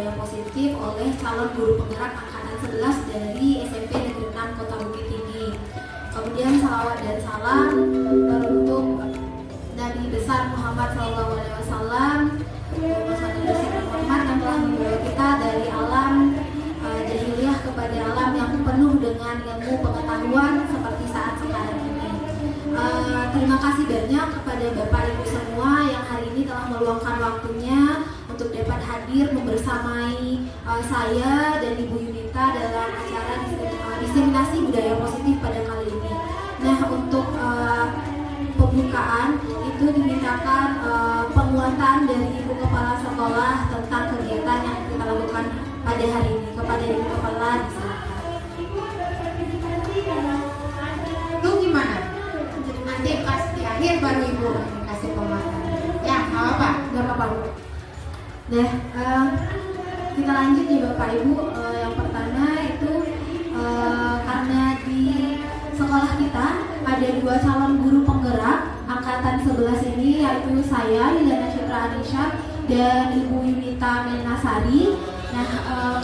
Budaya Positif oleh calon guru penggerak angkatan 11 dari SMP Negeri 6 Kota Bukit Tinggi. Kemudian salawat dan salam untuk Nabi besar Muhammad SAW, Muhammad yang telah membawa kita dari alam jahiliyah kepada alam yang penuh dengan ilmu pengetahuan seperti saat sekarang ini. Terima kasih banyak kepada Bapak Ibu semua yang hari ini telah meluangkan waktunya untuk dapat hadir membersamai saya dan Ibu Yunita dalam acara diseminasi budaya positif pada kali ini. Nah, untuk pembukaan itu dimintakan penguatan dari Ibu Kepala Sekolah tentang kegiatan yang kita lakukan pada hari ini. Kepada Ibu Kepala, disilakan. Itu gimana? Nanti pas di akhir baru Ibu kasih penguatan. Ya, nggak apa-apa. Nggak apa-apa, Bu. Nah, kita lanjut ya Bapak Ibu. Yang pertama itu karena di sekolah kita ada 2 calon guru penggerak angkatan 11 ini, yaitu saya Liliana Citra Anisha dan Ibu Yunita Melinasari. Nah,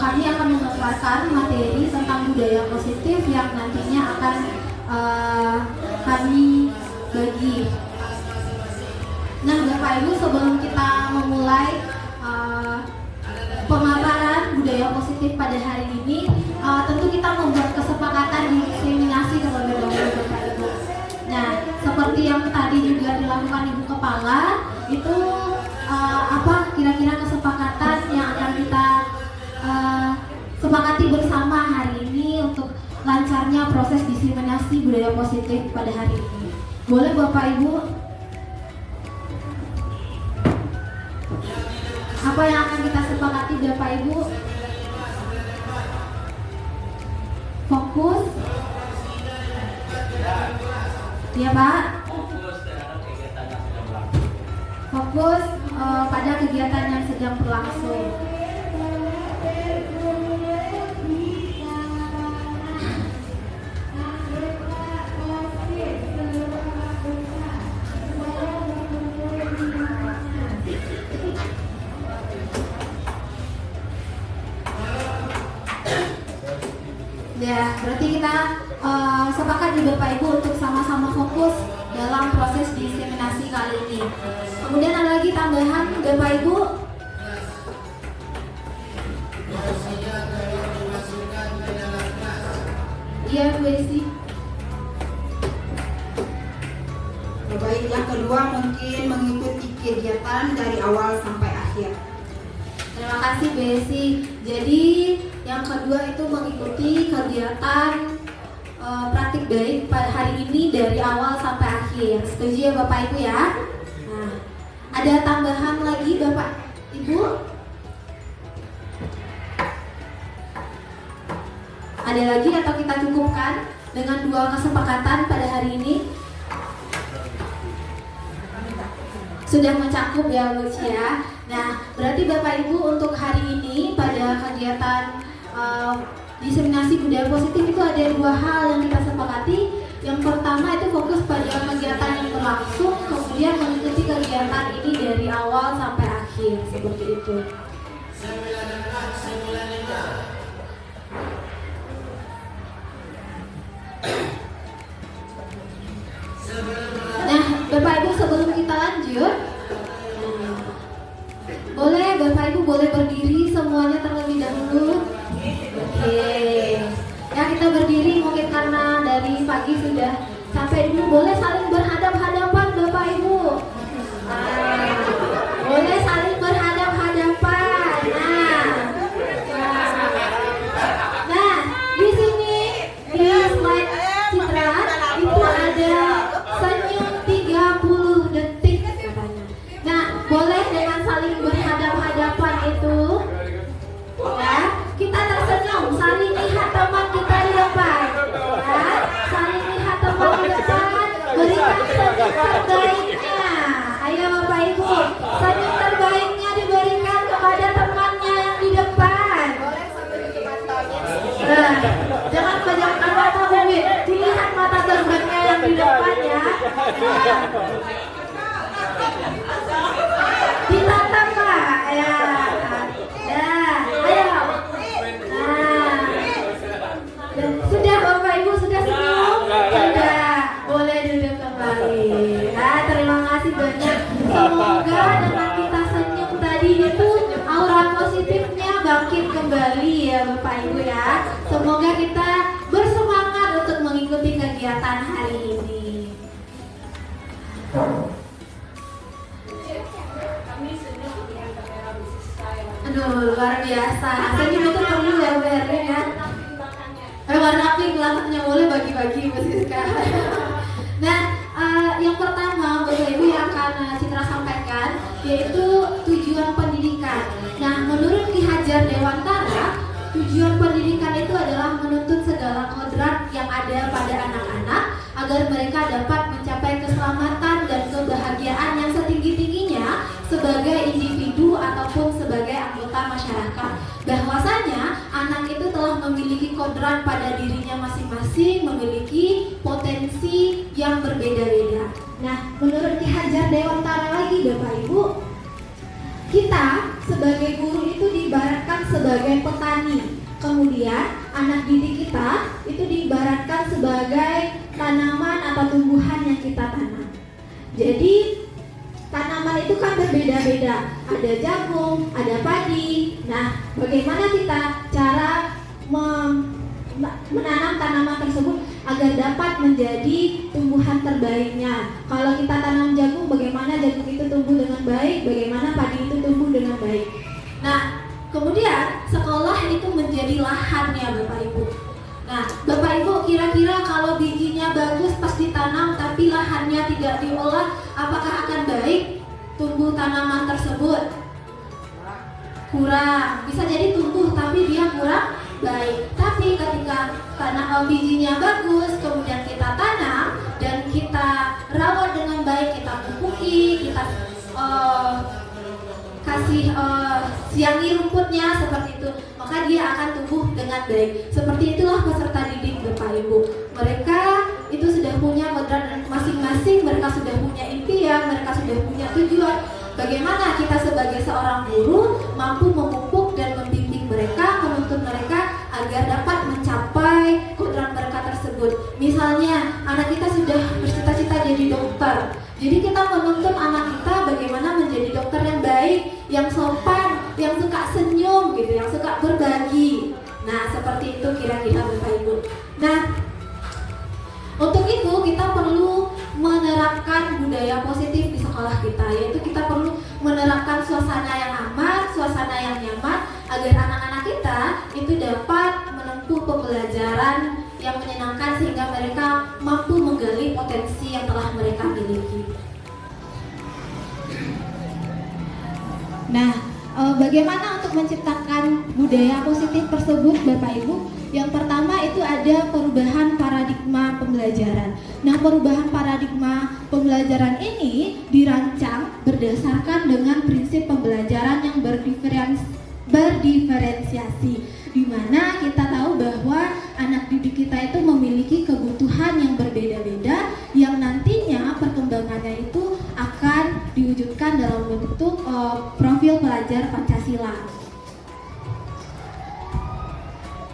kami akan memaparkan materi tentang budaya positif yang nantinya akan kami bagi. Nah, Bapak Ibu, sebelum kita memulai pemaparan budaya positif pada hari ini, tentu kita membuat kesepakatan diseminasi terlebih dahulu, Bapak Ibu. Nah, seperti yang tadi juga dilakukan Ibu Kepala, itu apa kira-kira kesepakatan yang akan kita sepakati bersama hari ini untuk lancarnya proses diseminasi budaya positif pada hari ini. Boleh Bapak Ibu? Apa yang akan kita sepakati Bapak Ibu? Fokus. Ya Pak. Fokus pada kegiatan yang sedang berlangsung. Ya, berarti kita sepakat di Bapak Ibu untuk sama-sama fokus dalam proses diseminasi kali ini. Kemudian ada lagi tambahan Bapak Ibu. Iya, Bu Esi. Baik, yang kedua mungkin mengikuti kegiatan dari awal sampai akhir. Terima kasih Bu Esi. Jadi yang kedua itu mengikuti kegiatan praktik baik pada hari ini dari awal sampai akhir. Setuju ya Bapak Ibu ya? Nah, ada tambahan lagi Bapak Ibu? Ada lagi atau kita cukupkan dengan 2 kesepakatan pada hari ini? Sudah mencakup ya Bu ya. Nah, berarti Bapak Ibu untuk hari ini pada kegiatan diseminasi budaya positif itu ada 2 hal yang kita sepakati. Yang pertama itu fokus pada kegiatan yang berlangsung, kemudian mengikuti kegiatan ini dari awal sampai akhir, seperti itu. Nah, Bapak Ibu sebelum kita lanjut, boleh Bapak Ibu boleh berdiri semuanya terlebih dahulu. Oke. Ya, kita berdiri mungkin karena dari pagi sudah sampai dulu. Boleh saling berhadap-hadapan Bapak Ibu. Boleh saling berhadap-hadapan. Nah, di sini di slide Citra itu ada senyum 30 detik katanya. Nah, boleh dengan saling berhadap-hadapan itu. Ya, kita tersenyum, saling lihat teman kita di depan. Ya, saling lihat teman di depan, berikan senyum terbaiknya. Ayo Bapak Ibu, senyum terbaiknya diberikan kepada temannya yang di depan. Jangan pejamkan mata Bumi, dilihat mata temannya yang di depan ya. Ditatap Pak, ya. Nah, ya. Semoga kita bersemangat untuk mengikuti kegiatan hari ini. Aduh, luar biasa. Senyum itu perlu ya, ya. Warna pink, lampunya boleh bagi-bagi Mbak Siska. Nah, yang pertama Bapak Ibu yang akan Citra sampaikan yaitu tujuan pendidikan. Nah, menurut Ki Hajar Dewantara, tujuan pendidikan itu adalah menuntut segala kodrat yang ada pada anak-anak agar mereka dapat mencapai keselamatan dan kebahagiaan yang setinggi-tingginya sebagai individu ataupun sebagai anggota masyarakat. Bahwasanya anak itu telah memiliki kodrat pada dirinya masing-masing, memiliki potensi yang berbeda-beda. Nah, menurut Ki Hajar Dewantara lagi Bapak Ibu, kita sebagai guru itu diibaratkan sebagai petani. Kemudian anak didik kita itu diibaratkan sebagai tanaman atau tumbuhan yang kita tanam. Jadi tanaman itu kan berbeda-beda, ada jagung, ada padi. Nah, bagaimana kita cara menanam tanaman tersebut agar dapat menjadi tumbuhan terbaiknya? Kalau kita tanam jagung, bagaimana jagung itu tumbuh dengan baik, bagaimana padi itu tumbuh dengan baik. Nah, kemudian sekolah itu menjadi lahannya Bapak Ibu. Nah, Bapak Ibu kira-kira kalau bijinya bagus pas ditanam tapi lahannya tidak diolah, apakah akan baik tumbuh tanaman tersebut? Kurang. Bisa jadi tumbuh tapi dia kurang baik. Tapi ketika bijinya bagus, kemudian kita tanam dan kita rawat dengan baik, kita pupuki, kita kasih siangi rumputnya seperti itu, maka dia akan tumbuh dengan baik. Seperti itulah peserta didik Bapak Ibu. Mereka itu sudah punya kodrat masing-masing, mereka sudah punya impian, mereka sudah punya tujuan. Bagaimana kita sebagai seorang guru mampu memupuk dan membimbing mereka, menuntun mereka agar dapat mencapai kodrat mereka tersebut. Misalnya anak kita sudah bercita-cita jadi dokter, jadi kita menuntun anak kita bagaimana menjadi dokter yang baik, yang sopan, yang suka senyum gitu, yang suka berbagi. Nah, seperti itu kira-kira Bapak Ibu. Nah, untuk itu kita perlu menerapkan budaya positif di sekolah kita, yaitu kita perlu menerapkan suasana yang aman, suasana yang nyaman agar anak-anak kita itu dapat menempuh pembelajaran yang menyenangkan sehingga mereka mampu menggali potensi yang telah mereka miliki. Nah, bagaimana untuk menciptakan budaya positif tersebut Bapak Ibu? Yang pertama itu ada perubahan paradigma pembelajaran. Nah, perubahan paradigma pembelajaran ini dirancang berdasarkan dengan prinsip pembelajaran yang berdiferensiasi, di mana kita tahu bahwa anak didik kita itu memiliki kebutuhan yang berbeda-beda yang nantinya perkembangannya itu akan diwujudkan dalam bentuk profil pelajar Pancasila.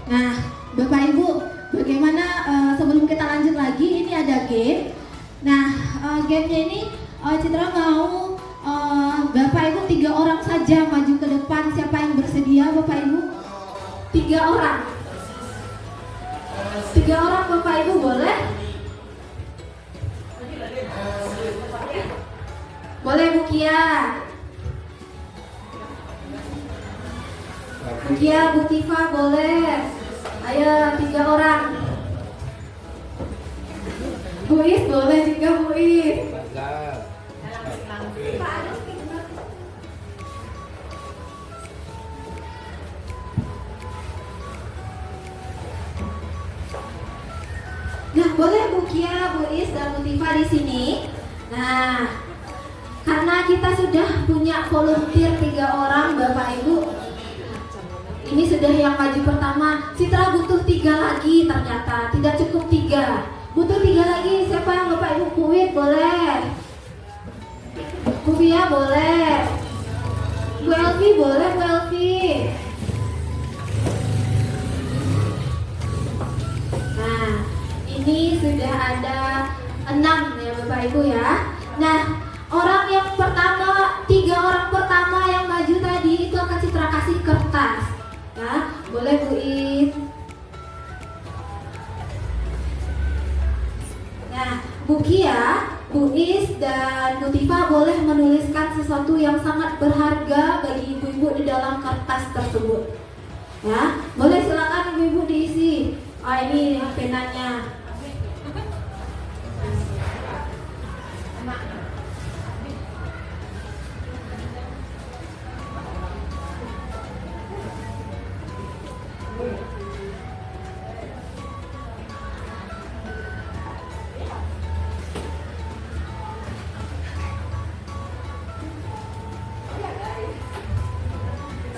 Nah, Bapak Ibu, bagaimana sebelum kita lanjut lagi, ini ada game. Nah, gamenya ini Citra mau Bapak Ibu 3 orang saja maju ke depan. Siapa yang bersedia Bapak Ibu? 3 orang. 3 orang Bapak Ibu boleh? Boleh Bu Kia. Bu Kia, Bu Tifa boleh. Ayo 3 orang. Bu Is boleh juga Bu Is. Nah, boleh Bu Kia, Bu Is, dan Bu Tifa di sini. Nah, karena kita sudah punya volunteer 3 orang Bapak Ibu, ini sudah yang maju pertama. Citra butuh 3 lagi, ternyata tidak cukup 3. Butuh 3 lagi. Siapa yang Bapak Ibu? Bu Wit boleh, Bu Fia boleh, Bu Elvi boleh, Bu Elvi. Nah, ini sudah ada 6 ya Bapak Ibu ya. Nah, orang yang pertama, 3 orang pertama yang maju tadi itu akan Citra kasih kertas. Ya, boleh Bu Is. Bu Kia, Bu Is, dan Bu Tifa boleh menuliskan sesuatu yang sangat berharga bagi ibu-ibu di dalam kertas tersebut. Ya, boleh silakan ibu-ibu diisi. Ini penanya.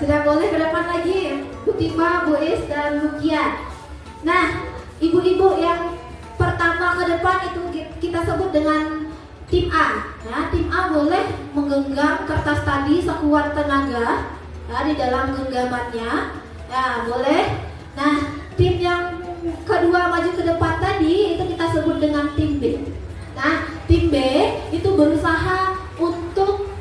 Sudah boleh ke depan lagi, Bu Tifa, Bu Is, dan Bu Kia. Nah, ibu-ibu yang pertama ke depan itu kita sebut dengan tim A. Ya, tim A boleh menggenggam kertas tadi sekuat tenaga ya, di dalam genggamannya. Ya, boleh. Nah, tim yang kedua maju ke depan tadi itu kita sebut dengan tim B. Nah, tim B itu berusaha untuk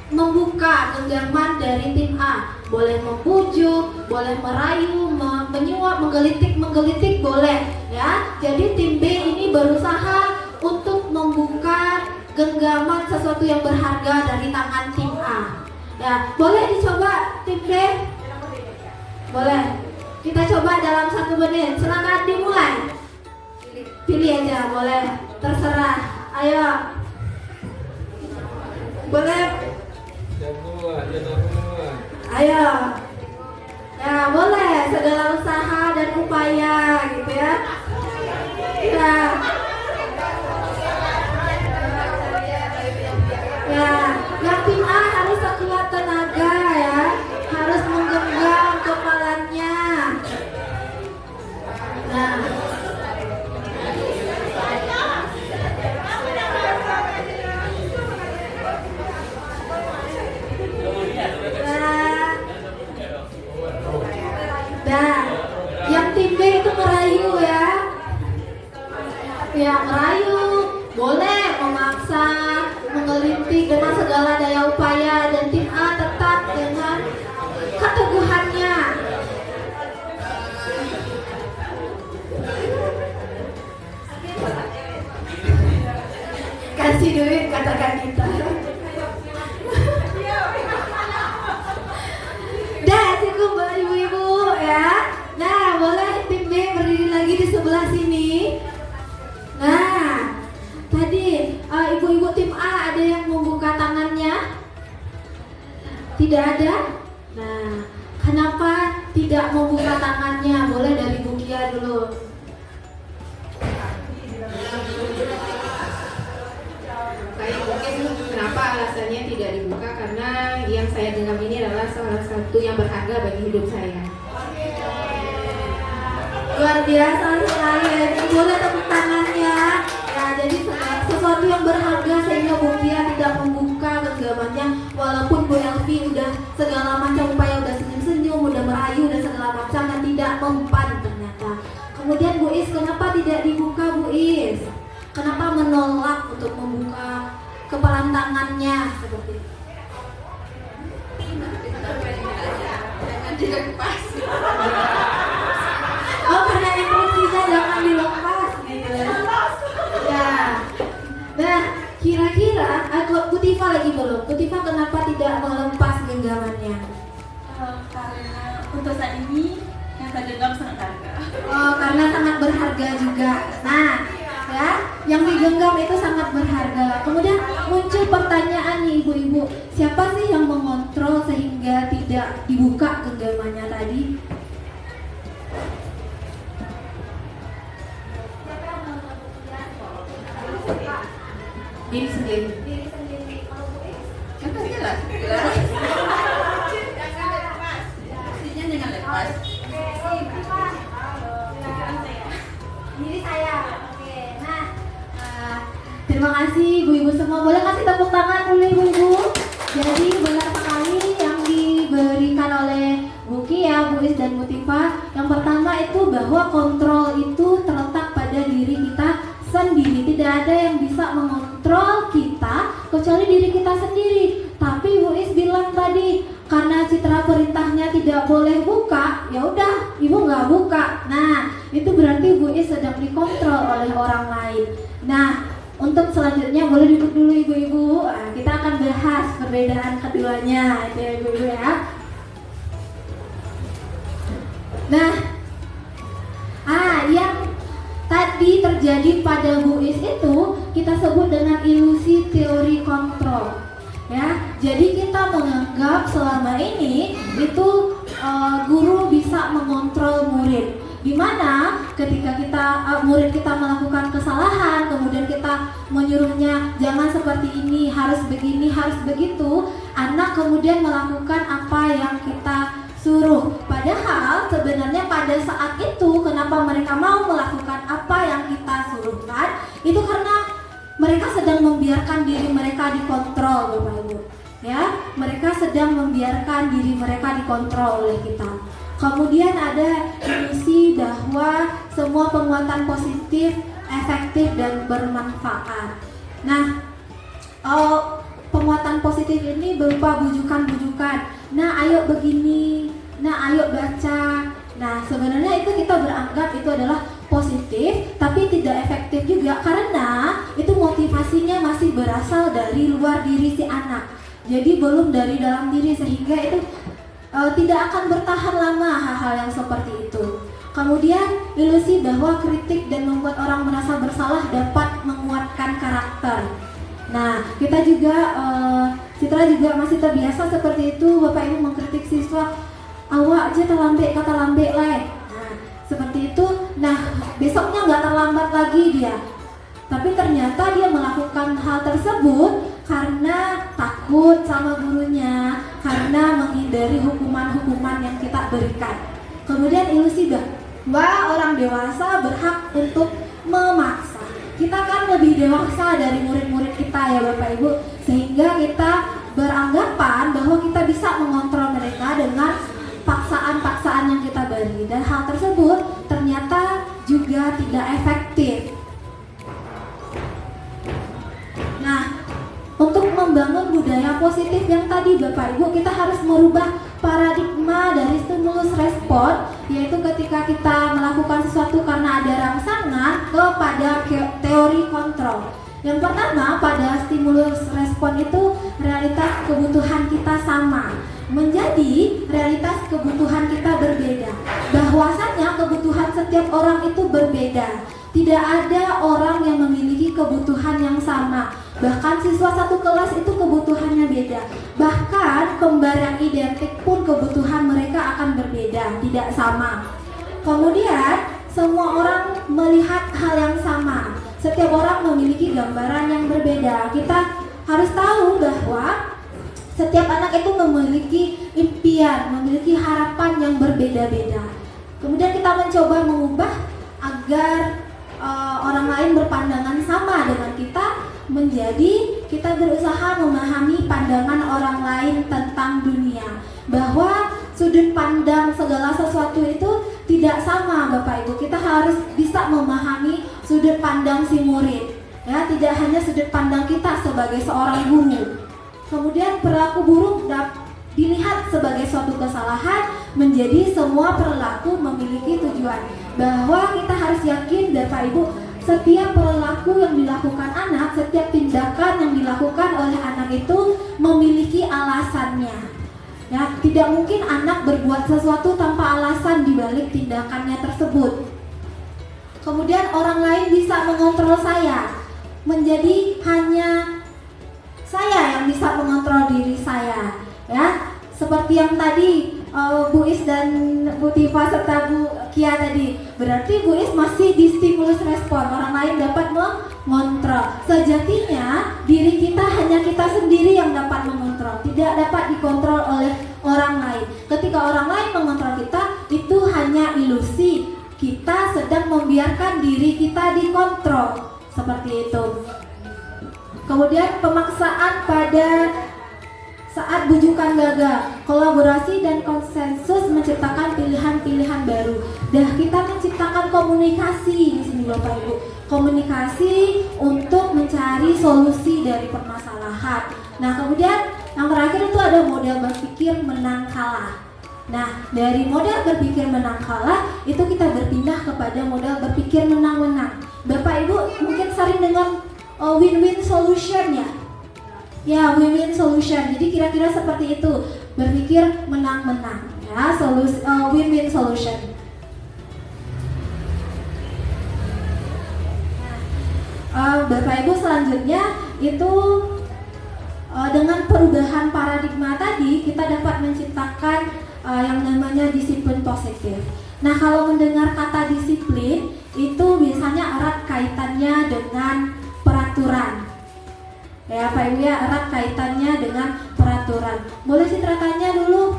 membuka genggaman dari tim A. Boleh membujuk, boleh merayu, menyuap, menggelitik boleh ya. Jadi tim B ini berusaha untuk membuka genggaman sesuatu yang berharga dari tangan tim A. Ya, boleh dicoba tim B? Boleh. Kita coba dalam 1 menit. Silakan dimulai. Pilih aja, boleh. Terserah. Ayo. Boleh. Ayo. Ya, boleh. Segala usaha dan upaya gitu ya. Ya. Ya, yang tim A harus sekuat tenaga ya. Harus menggenggam kepalanya. Nah. Nah, yang tim B itu merayu ya. Ya, merayu, boleh memaksa, menggelinting dengan segala daya upaya, dan tim A tetap dengan keteguhannya. Kasih duit katakan kita. Dah cukup ibu-ibu ya. Nah, boleh tim B berdiri lagi di sebelah sini. Nah, tadi ibu-ibu tim A ada yang membuka tangannya? Tidak ada? Nah, kenapa tidak membuka tangannya? Boleh dari Bu Kia dulu. Baik, mungkin kenapa alasannya tidak dibuka, karena yang saya genggam ini adalah salah satu yang berharga bagi hidup saya. Luar biasa sekali. Boleh tepuk tangannya. Ya, jadi sesuatu yang berharga sehingga Bu Kia tidak membuka genggamannya, walaupun Bu Elvi udah segala macam upaya, udah senyum-senyum, udah merayu dan segala macam, dan tidak mempan ternyata. Kemudian Bu Is, kenapa tidak dibuka Bu Is? Kenapa menolak untuk membuka kepalan tangannya seperti itu? Jangan dilepas. Oh, karena instruksinya jangan dilepas gitu. Ya. Nah, kira-kira Bu Tifa lagi belum? Bu Tifa kenapa tidak melepas genggamannya? Karena untuk saat ini yang saya genggam sangat berharga. Oh, karena sangat berharga juga. Nah, ya, yang digenggam itu sangat berharga. Kemudian muncul pertanyaan nih ibu-ibu, siapa sih yang mengontrol sehingga tidak dibuka genggamannya tadi? Diri sendiri. Diri sendiri. Kalau Bu Is? Kan tadi jelas. Pastinya jangan lepas. Oke, Tifa. Diri saya. Oke, nah, terima kasih ibu-ibu semua. Boleh kasih tepuk tangan dulu ibu-ibu. Jadi benar sekali yang diberikan oleh Bu Kia, Bu Is, dan Bu Tifa. Yang pertama itu bahwa kontrol itu terletak pada diri kita sendiri. Tidak ada yang bisa mengontrol kita kecuali diri kita sendiri. Tapi Bu Is bilang tadi, karena citra perintahnya tidak boleh buka, ya udah ibu nggak buka. Nah, itu berarti Bu Is sedang dikontrol oleh orang lain. Nah, Untuk selanjutnya boleh duduk dulu ibu-ibu. Nah, kita akan bahas perbedaan keduanya, itu ya ibu-ibu ya. Nah, yang tadi terjadi pada Bu Is itu kita sebut dengan ilusi teori kontrol. Ya, jadi kita menganggap selama ini itu guru bisa mengontrol murid. Dimana ketika murid kita melakukan kesalahan, kemudian kita menyuruhnya jangan seperti ini, harus begini, harus begitu, anak kemudian melakukan apa yang kita suruh. Padahal sebenarnya pada saat itu kenapa mereka mau melakukan apa yang kita suruhkan, itu karena mereka sedang membiarkan diri mereka dikontrol, Bapak Ibu. Ya, mereka sedang membiarkan diri mereka dikontrol oleh kita. Kemudian ada ilusi bahwa semua penguatan positif, efektif dan bermanfaat. Nah, penguatan positif ini berupa bujukan-bujukan. Nah, ayo begini. Nah, ayo baca. Nah, sebenarnya itu kita beranggap itu adalah positif, tapi tidak efektif juga karena itu motivasinya masih berasal dari luar diri si anak. Jadi belum dari dalam diri, sehingga itu tidak akan bertahan lama hal-hal yang seperti itu. Kemudian ilusi bahwa kritik dan membuat orang merasa bersalah dapat menguatkan karakter. Nah, kita juga Citra juga masih terbiasa seperti itu. Bapak Ibu mengkritik siswa, awak aja terlambat kata lambat lah. Nah, seperti itu. Nah, besoknya nggak terlambat lagi dia. Tapi ternyata dia melakukan hal tersebut karena takut sama gurunya, karena menghindari hukuman-hukuman yang kita berikan. Kemudian ilusi bahwa orang dewasa berhak untuk memaksa. Kita kan lebih dewasa dari murid-murid kita ya Bapak Ibu, sehingga kita beranggapan bahwa kita bisa mengontrol mereka dengan paksaan-paksaan yang kita beri, dan hal tersebut ternyata juga tidak efektif. Nah, untuk membangun budaya positif yang tadi Bapak Ibu, kita harus merubah paradigma dari stimulus respon, yaitu ketika kita melakukan sesuatu karena ada rangsangan, kepada teori kontrol. Yang pertama, pada stimulus respon itu realitas kebutuhan kita sama, menjadi realitas kebutuhan kita berbeda. Bahwasanya kebutuhan setiap orang itu berbeda. Tidak ada orang yang memiliki kebutuhan yang sama. Bahkan siswa satu kelas itu kebutuhannya beda. Bahkan kembar yang identik pun kebutuhan mereka akan berbeda, tidak sama. Kemudian semua orang melihat hal yang sama. Setiap orang memiliki gambaran yang berbeda. Kita harus tahu bahwa setiap anak itu memiliki impian, memiliki harapan yang berbeda-beda. Kemudian kita mencoba mengubah agar orang lain berpandangan sama dengan kita, menjadi kita berusaha memahami pandangan orang lain tentang dunia, bahwa sudut pandang segala sesuatu itu tidak sama Bapak Ibu. Kita harus bisa memahami sudut pandang si murid, ya, tidak hanya sudut pandang kita sebagai seorang guru. Kemudian perilaku buruk dilihat sebagai suatu kesalahan, menjadi semua perilaku memiliki tujuan. Bahwa kita harus yakin Bapak Ibu, setiap perilaku yang dilakukan anak, setiap tindakan yang dilakukan oleh anak itu memiliki alasannya. Ya, tidak mungkin anak berbuat sesuatu tanpa alasan di balik tindakannya tersebut. Kemudian orang lain bisa mengontrol saya, menjadi hanya saya yang bisa mengontrol diri saya. Ya, seperti yang tadi Bu Is dan Bu Tifa serta Bu Kia tadi, berarti Bu Is masih di stimulus respon, orang lain dapat mengontrol. Sejatinya diri kita hanya kita sendiri yang dapat mengontrol, tidak dapat dikontrol oleh orang lain. Ketika orang lain mengontrol kita, itu hanya ilusi. Kita sedang membiarkan diri kita dikontrol, seperti itu. Kemudian pemaksaan pada saat bujukan gagal, kolaborasi dan konsensus menciptakan pilihan-pilihan baru. Dan kita menciptakan komunikasi di sini Bapak Ibu. Komunikasi untuk mencari solusi dari permasalahan. Nah, kemudian yang terakhir itu ada model berpikir menang kalah. Nah, dari model berpikir menang kalah itu kita berpindah kepada model berpikir menang-menang. Bapak Ibu mungkin sering dengar win-win solution ya. Ya, win-win solution. Jadi kira-kira seperti itu, berpikir menang-menang ya, win-win solution. Bapak Ibu, selanjutnya itu dengan perubahan paradigma tadi kita dapat menciptakan yang namanya disiplin positif. Nah, kalau mendengar kata disiplin itu biasanya erat kaitannya dengan peraturan. Ya, Pak Ibu ya, erat kaitannya dengan peraturan. Boleh Citra tanya dulu,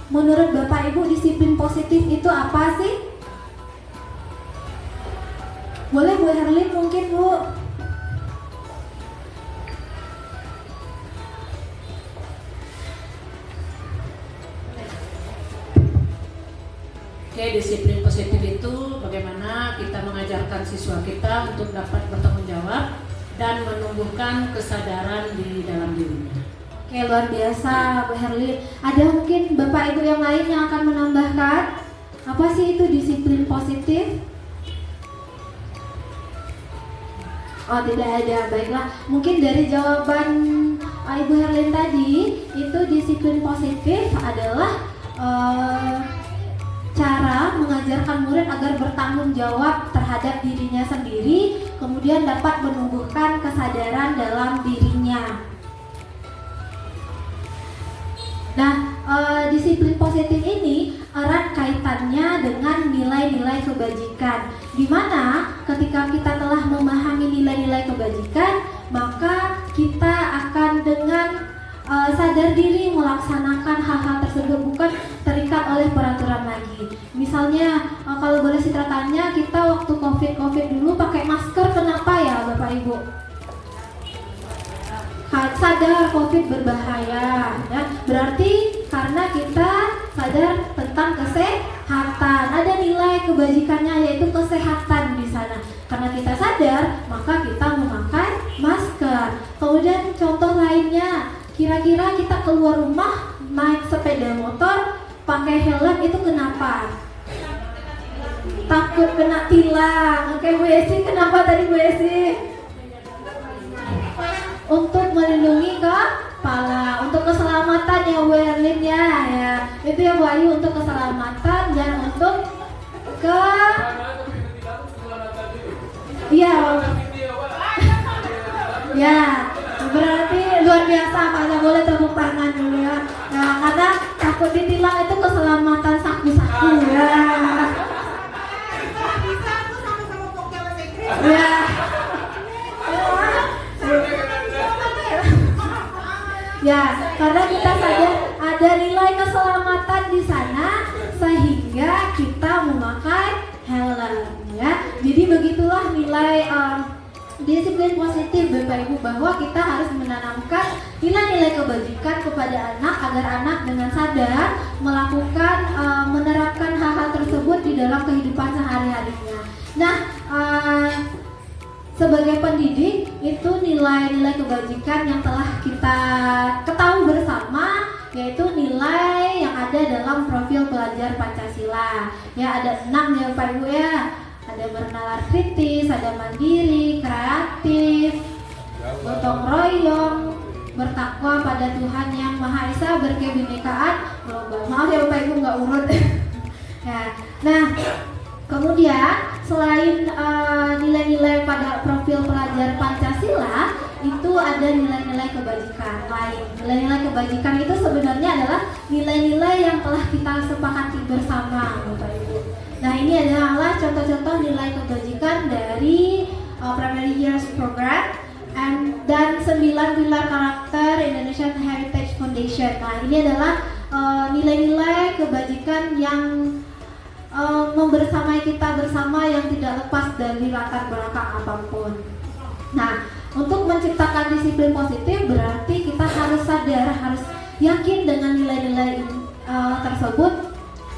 menurut Bapak Ibu disiplin positif itu apa sih? Boleh Bu Herlin mungkin Bu. Oke, disiplin positif itu bagaimana kita mengajarkan siswa kita untuk dapat bertanggung jawab dan menumbuhkan kesadaran di dalam dirinya. Oke, luar biasa Bu Herlin. Ada mungkin Bapak Ibu yang lain yang akan menambahkan apa sih itu disiplin positif? Oh, tidak ada. Baiklah, mungkin dari jawaban Ibu Herlin tadi, itu disiplin positif adalah cara mengajarkan murid agar bertanggung jawab terhadap dirinya sendiri, kemudian dapat menumbuhkan kesadaran dalam dirinya. Nah, disiplin positif ini erat kaitannya dengan nilai-nilai kebajikan, di mana ketika kita telah memahami nilai-nilai kebajikan, maka kita akan dengan sadar diri melaksanakan hal-hal tersebut, bukan terikat oleh peraturan lagi. Misalnya, kalau boleh Citra tanya, kita waktu COVID dulu pakai masker, kenapa ya Bapak Ibu? Sadar COVID berbahaya, ya. Berarti karena kita sadar tentang kesehatan, ada nilai kebajikannya yaitu kesehatan di sana. Karena kita sadar, maka kita memakai masker. Kemudian contoh lainnya, kira-kira kita keluar rumah naik sepeda motor pakai helm itu kenapa? Takut kena tilang. Oke Bu Esi, kenapa tadi Bu Esi? Untuk melindungi kepala, untuk keselamatan ya Bu Erlin ya, itu ya Bu Ayu, untuk keselamatan dan untuk ya, berarti luar biasa Pak, boleh tepuk tangan dulu ya. Nah, karena takut ditilang itu keselamatan saku-saku ya. Ya. Ya, karena kita sadar ada nilai keselamatan di sana sehingga kita memakai helm ya. Jadi begitulah nilai disiplin positif Bapak Ibu, bahwa kita harus menanamkan nilai-nilai kebajikan kepada anak agar anak dengan sadar melakukan menerapkan hal-hal tersebut di dalam kehidupan sehari-harinya. Nah, sebagai pendidik itu nilai-nilai kebajikan yang telah kita ketahui bersama, yaitu nilai yang ada dalam profil pelajar Pancasila. Ya, ada 6 ya Pak Ibu ya. Ada bernalar kritis, ada mandiri, kreatif, gotong royong, bertakwa pada Tuhan Yang Maha Esa, berkebinekaan, global. Maaf ya Bapak Ibu nggak urut. Ya. Nah, kemudian selain nilai-nilai pada profil pelajar Pancasila, itu ada nilai-nilai kebajikan lain. Nilai-nilai kebajikan itu sebenarnya adalah nilai-nilai yang telah kita sepakati bersama Bapak Ibu. Nah, ini adalah contoh-contoh nilai kebajikan dari Primary Years Program dan 9 pilar karakter Indonesian Heritage Foundation. Nah, ini adalah nilai-nilai kebajikan yang membersamai kita bersama, yang tidak lepas dari latar belakang apapun. Nah, untuk menciptakan disiplin positif berarti kita harus sadar, harus yakin dengan nilai-nilai tersebut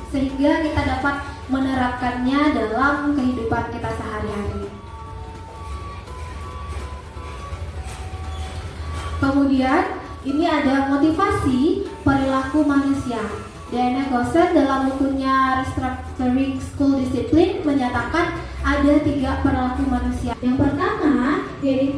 sehingga kita dapat menerapkannya dalam kehidupan kita sehari-hari. Kemudian ini ada motivasi perilaku manusia. Diana Gosen dalam bukunya Restructuring School Discipline menyatakan ada 3 perilaku manusia. Yang pertama yaitu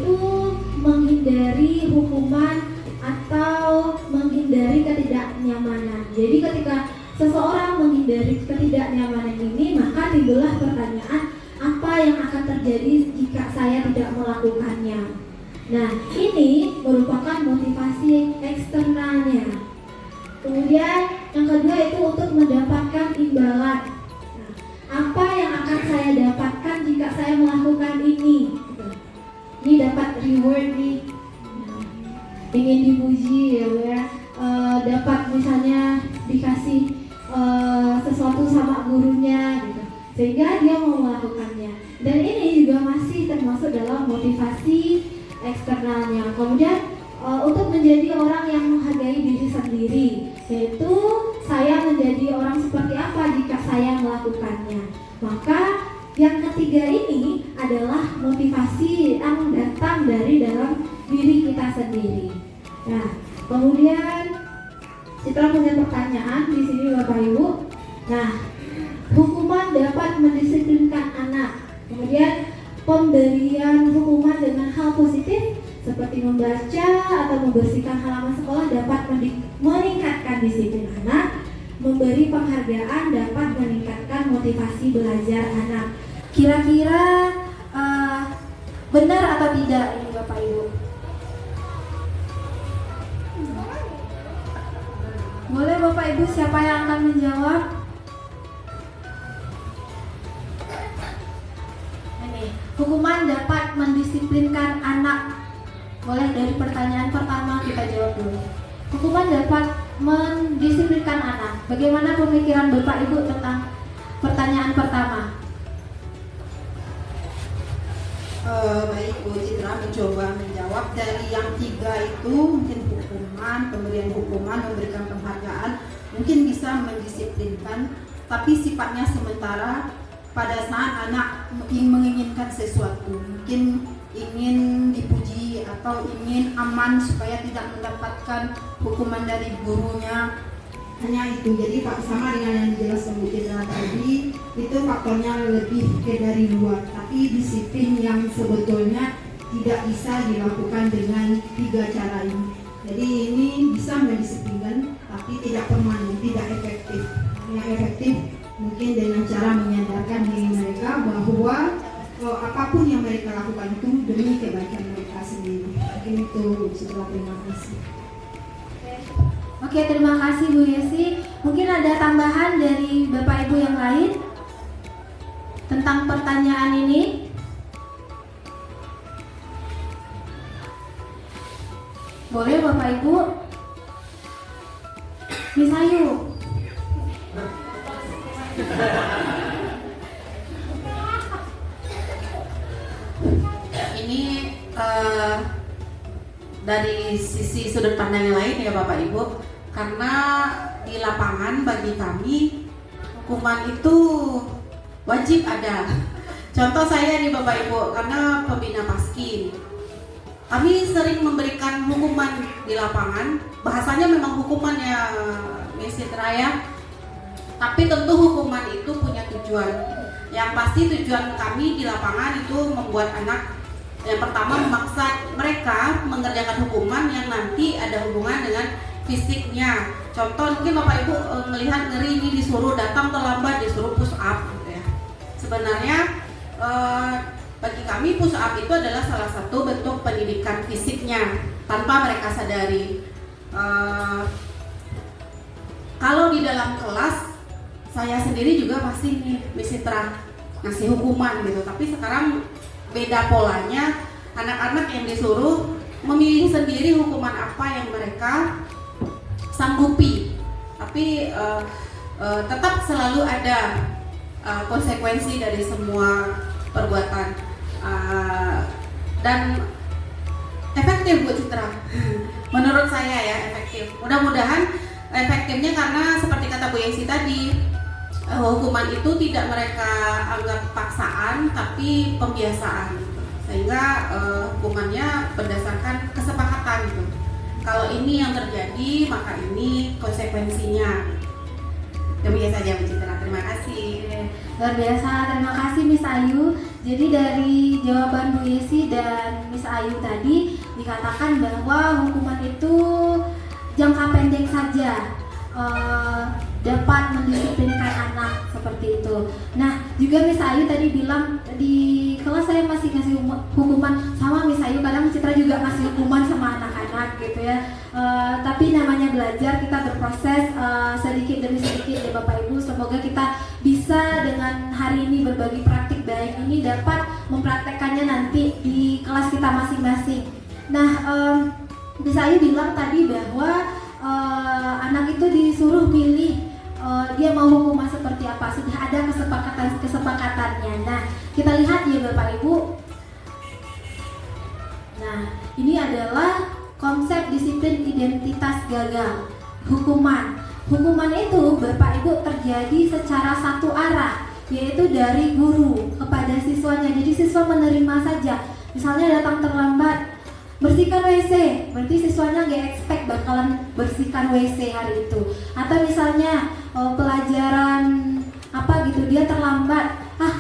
jika saya tidak melakukannya. Nah, ini merupakan motivasi eksternalnya. Kemudian yang kedua itu untuk mendapatkan imbalan. Nah, apa yang akan saya dapatkan jika saya melakukan ini? Ini dapat reward nih, ingin dipuji ya, dapat misalnya dikasih sesuatu sama gurunya gitu, sehingga dia mau melakukannya. Dan ini juga masih termasuk dalam motivasi eksternalnya. Kemudian untuk menjadi orang yang menghargai diri sendiri, yaitu saya menjadi orang seperti apa jika saya melakukannya. Maka yang ketiga ini adalah motivasi yang datang dari dalam diri kita sendiri. Nah, kemudian Citra punya pertanyaan di sini Bapak Ibu. Nah, hukuman dapat mendisiplinkan anak. Kemudian pemberian hukuman dengan hal positif seperti membaca atau membersihkan halaman sekolah dapat meningkatkan disiplin anak. Memberi penghargaan dapat meningkatkan motivasi belajar anak. Kira-kira benar atau tidak ini Bapak Ibu? Boleh Bapak Ibu, siapa yang akan menjawab? Ini, hukuman dapat mendisiplinkan anak. Boleh dari pertanyaan pertama kita jawab dulu. Hukuman dapat mendisiplinkan anak. Bagaimana pemikiran Bapak Ibu tentang pertanyaan pertama? Baik, Bu Citra mencoba menjawab dari yang tiga itu. Mungkin hukuman, pemberian hukuman, memberikan penghargaan mungkin bisa mendisiplinkan, tapi sifatnya sementara. Pada saat anak menginginkan sesuatu, mungkin ingin dipuji atau ingin aman supaya tidak mendapatkan hukuman dari gurunya, hanya itu. Jadi Pak, sama dengan yang dijelaskan Bu Citra tadi, itu faktornya lebih dari luar, tapi disiplin yang sebetulnya tidak bisa dilakukan dengan tiga cara ini. Jadi ini bisa mendisiplinkan tapi tidak permanen, tidak efektif. Yang efektif mungkin dengan cara menyadarkan diri mereka bahwa apapun yang mereka lakukan itu demi kebaikan mereka sendiri. Mungkin itu Bu Citra, terima kasih. Oke, terima kasih Bu Yesi. Mungkin ada tambahan dari Bapak Ibu yang lain tentang pertanyaan ini? Boleh Bapak Ibu? Miss Ayu. Ini dari sisi sudut pandang yang lain ya Bapak Ibu, karena di lapangan bagi kami hukuman itu wajib ada. Contoh saya nih Bapak Ibu, karena pembina Paski, kami sering memberikan hukuman di lapangan. Bahasanya memang hukuman ya Miss Citra ya, tapi tentu hukuman itu punya tujuan. Yang pasti tujuan kami di lapangan itu membuat anak, yang pertama memaksa mereka mengerjakan hukuman yang nanti ada hubungan dengan fisiknya. Contoh mungkin Bapak Ibu melihat ngeri ini, disuruh datang terlambat, disuruh push up gitu ya. Sebenarnya bagi kami push up itu adalah salah satu bentuk pendidikan fisiknya tanpa mereka sadari. Kalau di dalam kelas saya sendiri juga pasti nih Miss Citra ngasih hukuman gitu, tapi sekarang beda polanya. Anak-anak yang disuruh memilih sendiri hukuman apa yang mereka sanggupi, tapi tetap selalu ada konsekuensi dari semua perbuatan, dan efektif Bu Citra. Menurut saya ya efektif. Mudah-mudahan efektifnya, karena seperti kata Bu Yesi tadi, hukuman itu tidak mereka anggap paksaan tapi pembiasaan, sehingga hukumannya berdasarkan kesepakatan gitu. Kalau ini yang terjadi maka ini konsekuensinya. Demikian saja Bu Citra, terima kasih. Luar biasa, terima kasih Miss Ayu. Jadi dari jawaban Bu Yesi dan Miss Ayu tadi dikatakan bahwa hukuman itu jangka pendek saja. dapat mendisiplinkan anak seperti itu. Nah, juga Miss Ayu tadi bilang di kelas saya masih ngasih hukuman sama Miss Ayu, kadang Citra juga ngasih hukuman sama anak-anak gitu ya. Tapi namanya belajar, kita berproses sedikit demi sedikit ya Bapak Ibu. Semoga kita bisa dengan hari ini berbagi praktik baik ini dapat mempraktekkannya nanti di kelas kita masing-masing. Nah, Miss Ayu bilang tadi bahwa anak itu disuruh pilih dia mau hukuman seperti apa, sudah ada kesepakatannya. Nah, kita lihat ya Bapak Ibu. Nah, ini adalah konsep disiplin identitas gagal. Hukuman itu Bapak Ibu terjadi secara satu arah, yaitu dari guru kepada siswanya. Jadi siswa menerima saja. Misalnya datang terlambat, bersihkan WC, berarti siswanya nggak expect bakalan bersihkan WC hari itu. Atau misalnya pelajaran apa gitu, dia terlambat,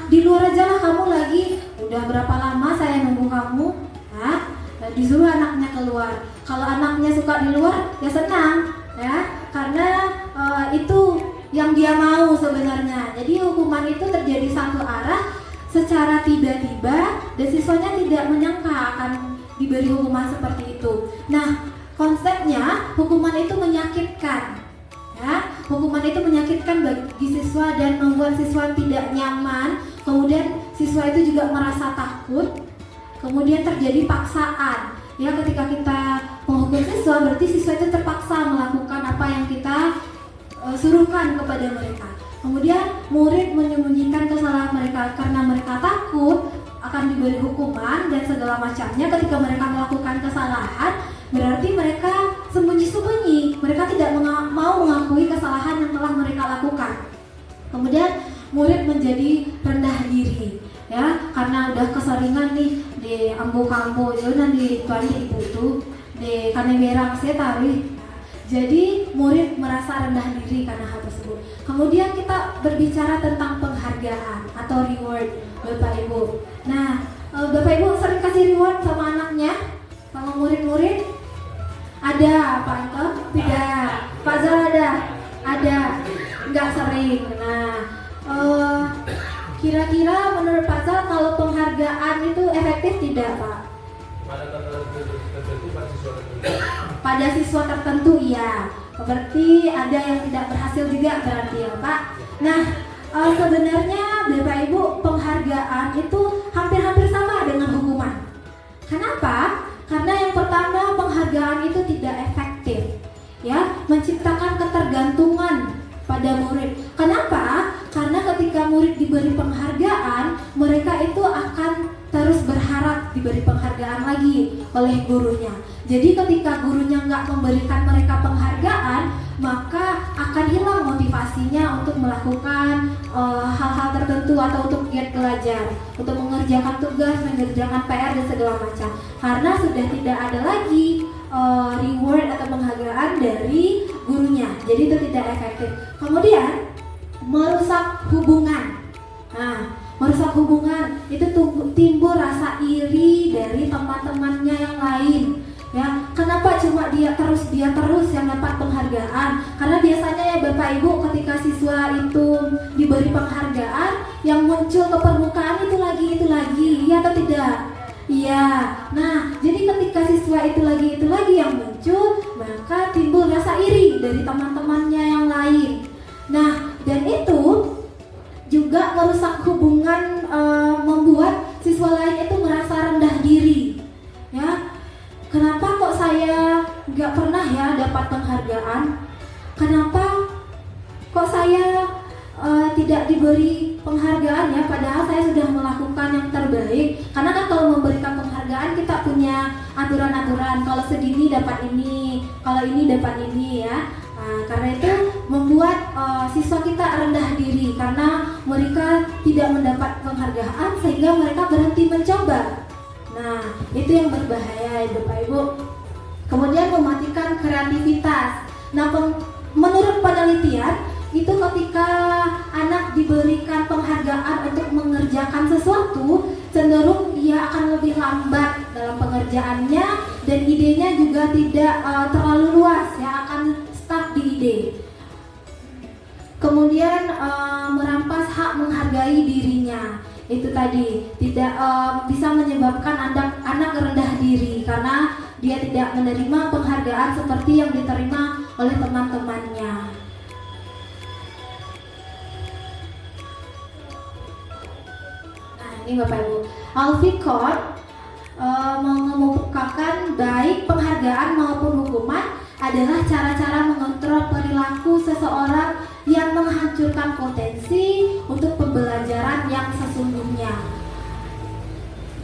di luar aja lah kamu lagi, udah berapa lama saya nunggu kamu, disuruh anaknya keluar. Kalau anaknya suka di luar, ya senang ya, karena itu yang dia mau sebenarnya. Jadi hukuman itu terjadi satu arah secara tiba-tiba dan siswanya tidak menyangka akan diberi hukuman seperti itu. Nah, konsepnya hukuman itu menyakitkan, ya. Hukuman itu menyakitkan bagi siswa dan membuat siswa tidak nyaman. Kemudian siswa itu juga merasa takut. Kemudian terjadi paksaan. Ya, ketika kita menghukum siswa, berarti siswa itu terpaksa melakukan apa yang kita suruhkan kepada mereka. Kemudian murid menyembunyikan kesalahan mereka karena mereka takut akan diberi hukuman dan segala macamnya. Ketika mereka melakukan kesalahan, berarti mereka sembunyi-sembunyi. Mereka tidak mau mengakui kesalahan yang telah mereka lakukan. Kemudian murid menjadi rendah diri, ya, karena udah keseringan nih di ambo-kambo, jangan di tuanya ibu tuh di kanemerang saya taruh. Jadi murid merasa rendah diri karena hal tersebut. Kemudian kita berbicara tentang penghargaan atau reward, Bapak Ibu. Nah, Bapak Ibu sering kasih reward sama anaknya, sama murid-murid? Ada, Pak Anto? Tidak. Pak Zal ada? Ada. Enggak sering. Nah, kira-kira menurut Pak Zal kalau penghargaan itu efektif tidak, Pak? Pada siswa tertentu iya. Berarti ada yang tidak berhasil juga berarti ya Pak. Nah, sebenarnya Bapak Ibu penghargaan itu hampir-hampir sama dengan hukuman. Kenapa? Karena yang pertama penghargaan itu tidak efektif, ya, menciptakan ketergantungan pada murid. Kenapa? Karena ketika murid diberi penghargaan, mereka itu akan terus berharap diberi penghargaan lagi oleh gurunya. Jadi ketika gurunya nggak memberikan mereka penghargaan, maka akan hilang motivasinya untuk melakukan hal-hal tertentu atau untuk giat belajar, untuk mengerjakan tugas, mengerjakan PR dan segala macam. Karena sudah tidak ada lagi reward atau penghargaan dari gurunya. Jadi itu tidak efektif. Kemudian merusak hubungan. Nah, merusak hubungan itu timbul rasa iri dari teman-temannya yang lain. Ya, kenapa cuma dia terus yang dapat penghargaan? Karena biasanya ya Bapak Ibu ketika siswa itu diberi penghargaan, yang muncul ke permukaan itu lagi, iya atau tidak? Iya. Nah, jadi ketika siswa itu lagi yang muncul, maka timbul rasa iri dari teman-temannya yang lain. Nah, dan itu juga merusak hubungan, membuat siswa lain itu merasa rendah diri. Ya, kenapa kok saya nggak pernah ya dapat penghargaan? Kenapa kok saya tidak diberi penghargaan ya? Padahal saya sudah melakukan yang terbaik. Karena kan kalau memberikan penghargaan kita punya aturan-aturan. Kalau segini dapat ini, kalau ini dapat ini ya. Karena itu membuat siswa kita rendah diri karena mereka tidak mendapat penghargaan sehingga mereka berhenti mencoba. Nah, itu yang berbahaya ya Bapak Ibu. Kemudian mematikan kreativitas. Nah, menurut penelitian itu ketika anak diberikan penghargaan untuk mengerjakan sesuatu, cenderung dia akan lebih lambat dalam pengerjaannya dan idenya juga tidak terlalu luas ya, akan stuck di ide. kemudian merampas hak menghargai dirinya. Itu tadi tidak bisa menyebabkan anak rendah diri karena dia tidak menerima penghargaan seperti yang diterima oleh teman-temannya. Nah, ini Bapak Ibu, Al-Fiqh mengemukakan baik penghargaan maupun hukuman adalah cara-cara mengontrol perilaku seseorang yang menghancurkan potensi untuk pembelajaran yang sesungguhnya.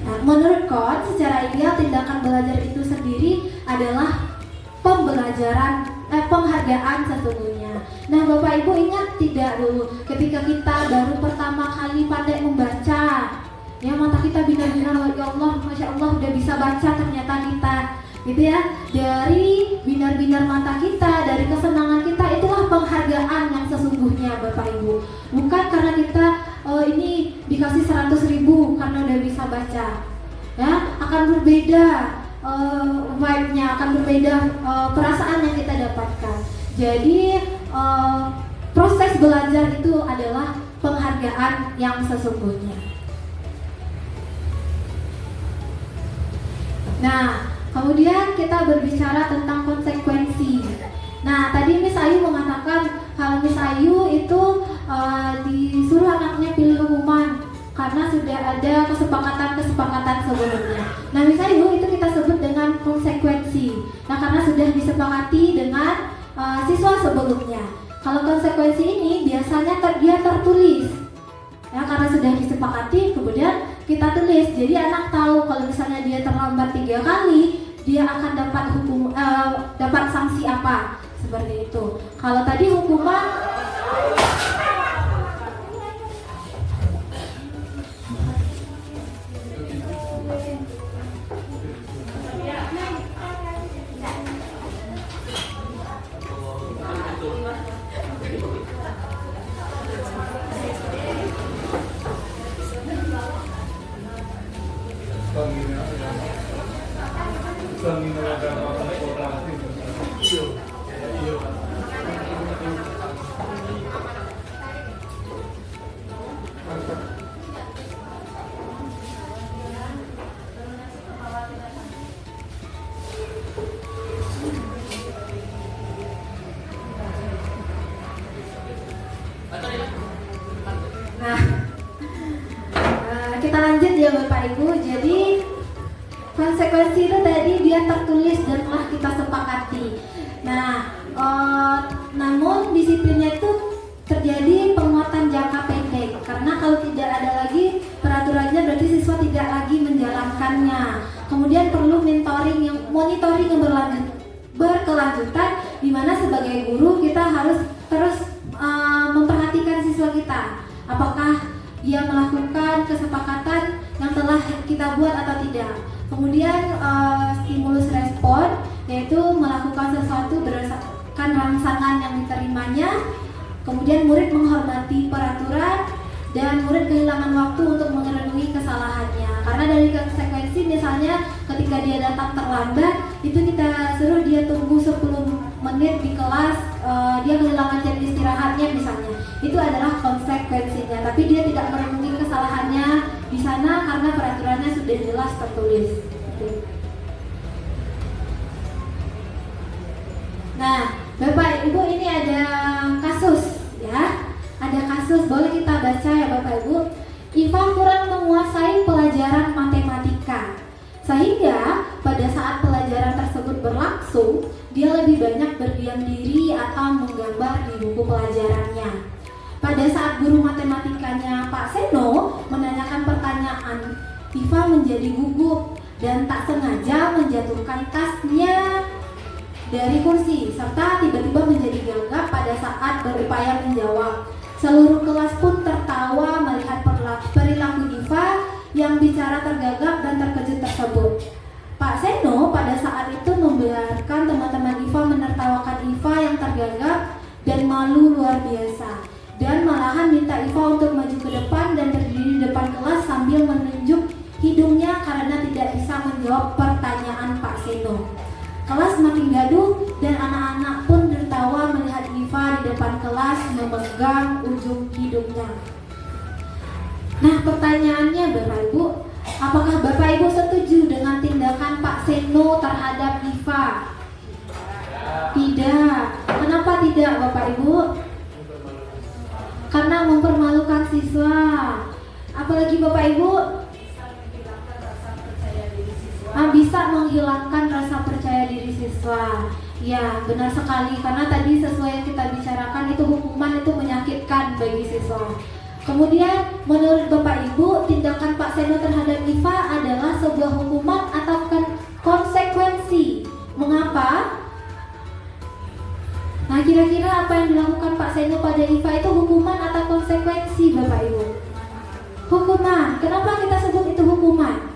Nah, menurut Kohn, secara ideal tindakan belajar itu sendiri adalah penghargaan sesungguhnya. Nah, Bapak Ibu ingat tidak dulu ketika kita baru pertama kali pandai membaca, ya mata kita binar-binar, ya Allah, Masya Allah udah bisa baca ternyata kita, gitu ya. Dari binar-binar mata kita, dari kesenangan kita, itulah penghargaan yang sesungguhnya Bapak Ibu. Bukan karena kita ini dikasih 100.000 karena udah bisa baca, ya akan berbeda vibe-nya, akan berbeda perasaan yang kita dapatkan. Jadi proses belajar itu adalah penghargaan yang sesungguhnya. Nah, kemudian kita berbicara tentang konsekuensi. Nah, tadi Miss Ayu mengatakan kalau Miss Ayu itu disuruh anaknya pilih hukuman karena sudah ada kesepakatan sebelumnya. Nah, Miss Ayu itu kita sebut dengan konsekuensi. Nah, karena sudah disepakati dengan siswa sebelumnya. Kalau konsekuensi ini biasanya dia tertulis. Ya, karena sudah disepakati, kemudian kita tulis. Jadi anak tahu kalau misalnya dia terlambat 3 kali, dia akan dapat sanksi apa, seperti itu. Kalau tadi hukuman, kita lanjut ya Bapak Ibu. Jadi konsekuensi itu tadi dia tertulis dan telah kita sepakati. Nah, namun disiplinnya itu terjadi penguatan jangka pendek karena kalau tidak ada lagi peraturannya berarti siswa tidak lagi menjalankannya. Kemudian perlu monitoring yang berkelanjutan, di mana sebagai guru kita harus terus memperhatikan siswa kita. Apakah dia melakukan kesepakatan yang telah kita buat atau tidak. Kemudian stimulus respon, yaitu melakukan sesuatu berdasarkan rangsangan yang diterimanya. Kemudian murid menghormati peraturan dan murid kehilangan waktu untuk memenuhi kesalahannya. Karena dari konsekuensi misalnya ketika dia datang terlambat, itu kita suruh dia tunggu 10 menit di kelas, dia kehilangan jam istirahatnya misalnya. Itu adalah konsekuensinya, tapi dia tidak memenuhi kesalahannya di sana karena peraturannya sudah jelas tertulis. Nah, Bapak Ibu, ini ada kasus ya. Ada kasus, boleh kita baca ya Bapak Ibu. Iva kurang menguasai pelajaran matematika, sehingga pada saat pelajaran tersebut berlangsung, dia lebih banyak berdiam diri atau menggambar di buku pelajarannya. Pada saat guru matematikanya Pak Seno menanyakan pertanyaan, Iva menjadi gugup dan tak sengaja menjatuhkan tasnya dari kursi serta tiba-tiba menjadi gagap pada saat berupaya menjawab. Seluruh kelas pun tertawa melihat perilaku Iva yang bicara tergagap dan terkejut tersebut. Pak Seno pada saat itu membiarkan teman-teman Iva menertawakan Iva yang tergagap dan malu luar biasa, dan malahan minta Iva untuk maju ke depan dan berdiri di depan kelas sambil menunjuk hidungnya karena tidak bisa menjawab pertanyaan Pak Seno. Kelas makin gaduh dan anak-anak pun tertawa melihat Iva di depan kelas memegang ujung hidungnya. Nah, pertanyaannya Bapak Ibu, apakah Bapak Ibu setuju dengan tindakan Pak Seno terhadap Iva? Tidak. Kenapa tidak Bapak Ibu? Karena mempermalukan siswa. Apalagi Bapak Ibu, bisa menghilangkan rasa percaya diri siswa. Ya, benar sekali, karena tadi sesuai yang kita bicarakan itu hukuman itu menyakitkan bagi siswa. Kemudian menurut Bapak Ibu, tindakan Pak Seno terhadap Iva adalah sebuah hukuman atau konsekuensi. Mengapa? Nah, kira-kira apa yang dilakukan Pak Seno pada Iva itu hukuman atau konsekuensi Bapak Ibu? Hukuman. Kenapa kita sebut itu hukuman?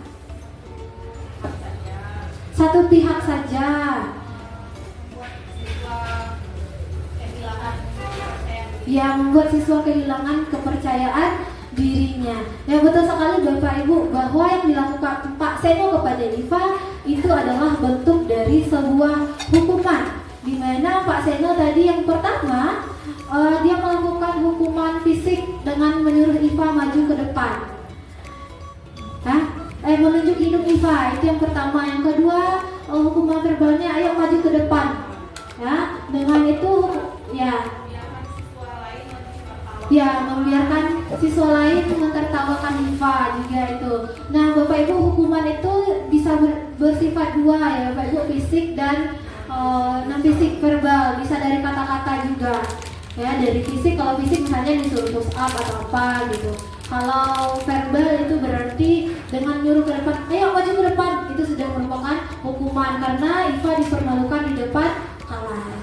Satu pihak saja. Yang membuat siswa kehilangan kepercayaan dirinya. Ya, betul sekali Bapak Ibu, bahwa yang dilakukan Pak Seno kepada Iva itu adalah bentuk dari sebuah hukuman, di mana Pak Seno tadi yang pertama dia melakukan hukuman fisik dengan menyuruh Iva maju ke depan, menunjuk hidung Iva, itu yang pertama. Yang kedua, hukuman verbalnya, ayo maju ke depan. Ya, dengan itu membiarkan siswa lain mentertawakan Iva juga itu. Nah, Bapak Ibu, hukuman itu bisa bersifat dua ya Bapak Ibu, fisik dan non fisik, verbal, bisa dari kata-kata juga. Ya, dari fisik, kalau fisik misalnya disuruh push up atau apa gitu. Kalau verbal itu berarti dengan nyuruh ke depan, ayo maju ke depan, itu sudah merupakan hukuman karena Iva dipermalukan di depan kelas.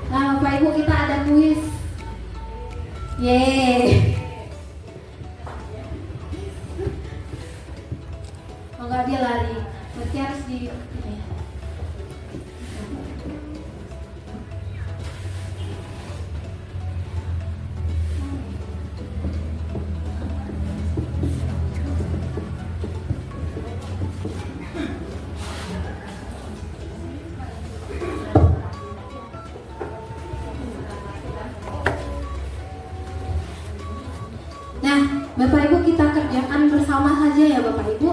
Nah, Bapak Ibu, kita ada kuis. Yeay. Oh, enggak, dia lari. Berarti harus di ini. Bapak Ibu, kita kerjakan bersama saja ya Bapak Ibu.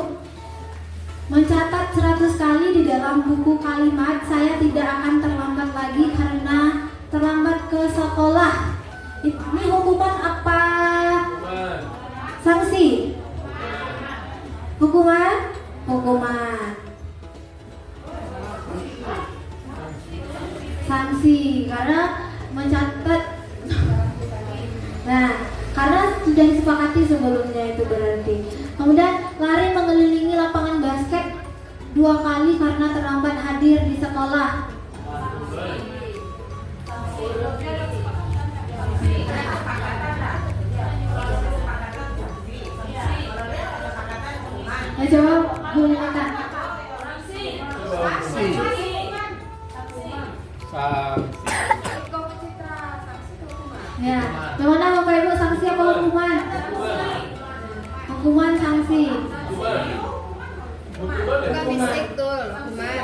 Mencatat 100 kali di dalam buku kalimat, saya tidak akan terlambat lagi karena terlambat ke sekolah. Ini hukuman apa? Sanksi? Hukuman? Hukuman. Sanksi, karena mencatat. Nah, karena sudah disepakati sebelumnya itu berarti. Kemudian lari mengelilingi lapangan basket 2 kali karena terlambat hadir di sekolah. Ya, coba boleh kata. Ya, gimana Bapak Ibu, sanksi apa hukuman? Hukuman, sanksi. Bukan fisik tuh, hukuman.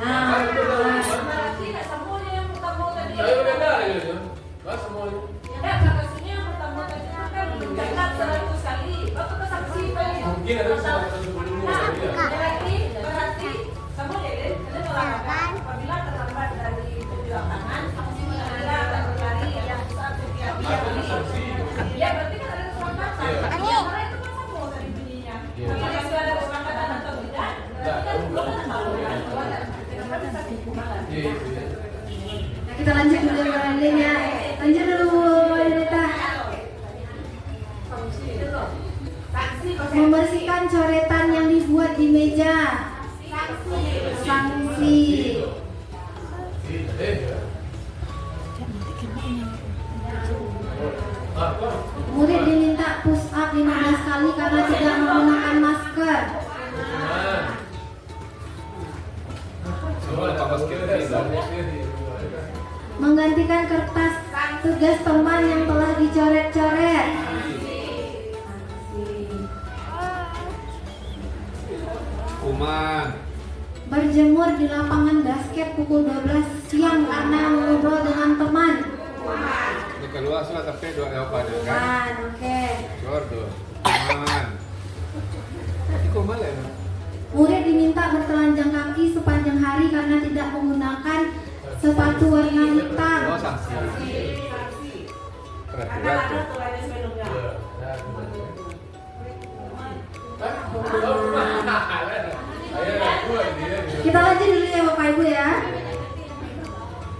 Nah, hukuman. Mungkin ada kesempatan sebelumnya. Berarti kamu apabila terlambat dari perjuangan, sanksi mengenai berlari yang saat ya berarti kan ada kesempatan. Karena itu kan sama dari bunyinya. Apakah sudah ada kesempatan atau tidak? Berarti kan belum Nah, kita lanjut dulu Mbak ya. Lanjut dulu Wanita. Membersihkan coretan yang dibuat di meja. Sanksi. Murid diminta push up 15 kali karena tidak menggunakan masker. Menggantikan kertas tugas teman yang telah dicoret-coret. Hukuman. berjemur di lapangan basket pukul 12 siang karena ngobrol dengan teman. Keluar lah tapi doa apa ada kan? Teman, oke. Keluar tuh. Aman. Ini kok malah ya? Murid diminta bertelanjang kaki sepanjang hari karena tidak menggunakan sepatu warna hitam. Oh, sanksi. Karena Berat ada tuh. tulannya sepedungnya. Kita lanjut dulu ya Bapak Ibu ya.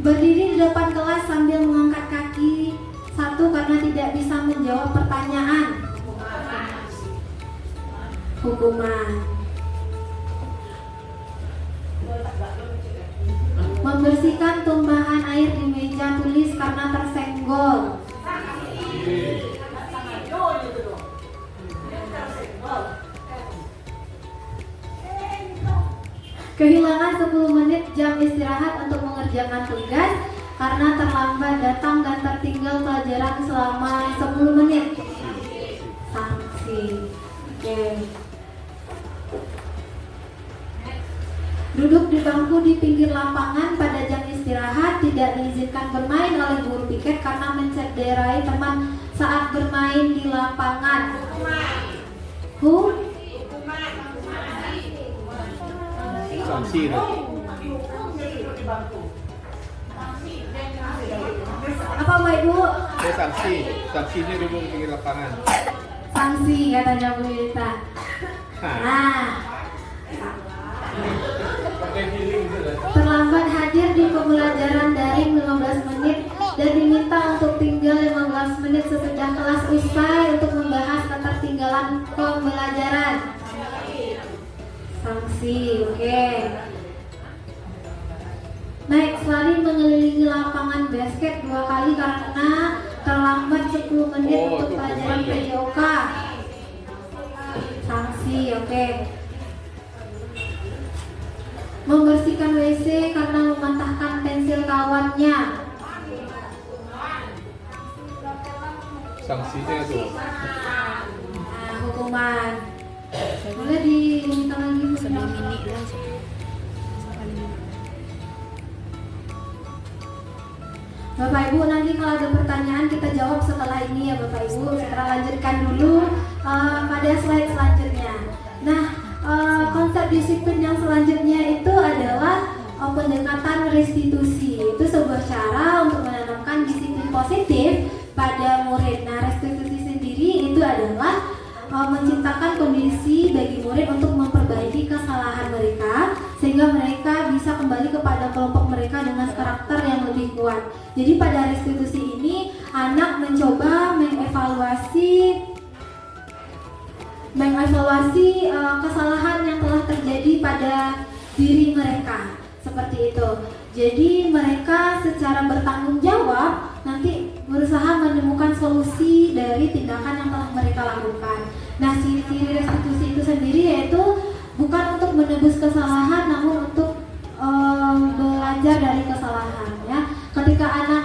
Berdiri di depan kelas sambil mengangkat kaki. Satu, karena tidak bisa menjawab pertanyaan. Hukuman. Membersihkan tumpahan air di meja tulis karena tersenggol. Kehilangan 10 menit jam istirahat untuk mengerjakan tugas karena terlambat datang dan tertinggal pelajaran selama 10 menit. Sanksi. Oke. Duduk di bangku di pinggir lapangan pada jam istirahat, tidak diizinkan bermain oleh guru piket karena mencederai teman saat bermain di lapangan. Sanksi tuh. Apa Mbak Ibu? Oh, sanksi. Sanksinya duduk di pinggir lapangan. Sanksi katanya Bu Yulita. Nah, terlambat hadir di pembelajaran daring 15 menit dan diminta untuk tinggal 15 menit sesudah kelas usai untuk membahas ketertinggalan pembelajaran. Sanksi, oke. Naik selari mengelilingi lapangan basket 2 kali karena terlambat 10 menit Oh, untuk itu pelajaran hukuman ya? PJOK. Sanksi, oke. Membersihkan WC karena mematahkan pensil kawannya. Sanksinya tuh. Nah, hukuman. Boleh diminta lagi Bu? Bapak Ibu, nanti kalau ada pertanyaan kita jawab setelah ini ya Bapak Ibu. Kita lanjutkan dulu pada slide selanjutnya. Nah, konsep disiplin yang selanjutnya itu adalah pendekatan restitusi. Itu sebuah cara untuk menanamkan disiplin positif pada murid. Nah, restitusi sendiri itu adalah menciptakan kondisi bagi murid untuk memperbaiki kesalahan mereka sehingga mereka bisa kembali kepada kelompok mereka dengan karakter yang lebih kuat. Jadi pada restitusi ini anak mencoba mengevaluasi kesalahan yang telah terjadi pada diri mereka, seperti itu. Jadi mereka secara bertanggung jawab nanti berusaha menemukan solusi dari tindakan yang telah mereka lakukan. Nah, ciri-ciri restitusi itu sendiri yaitu bukan untuk menebus kesalahan, namun untuk belajar dari kesalahan. Ya, ketika anak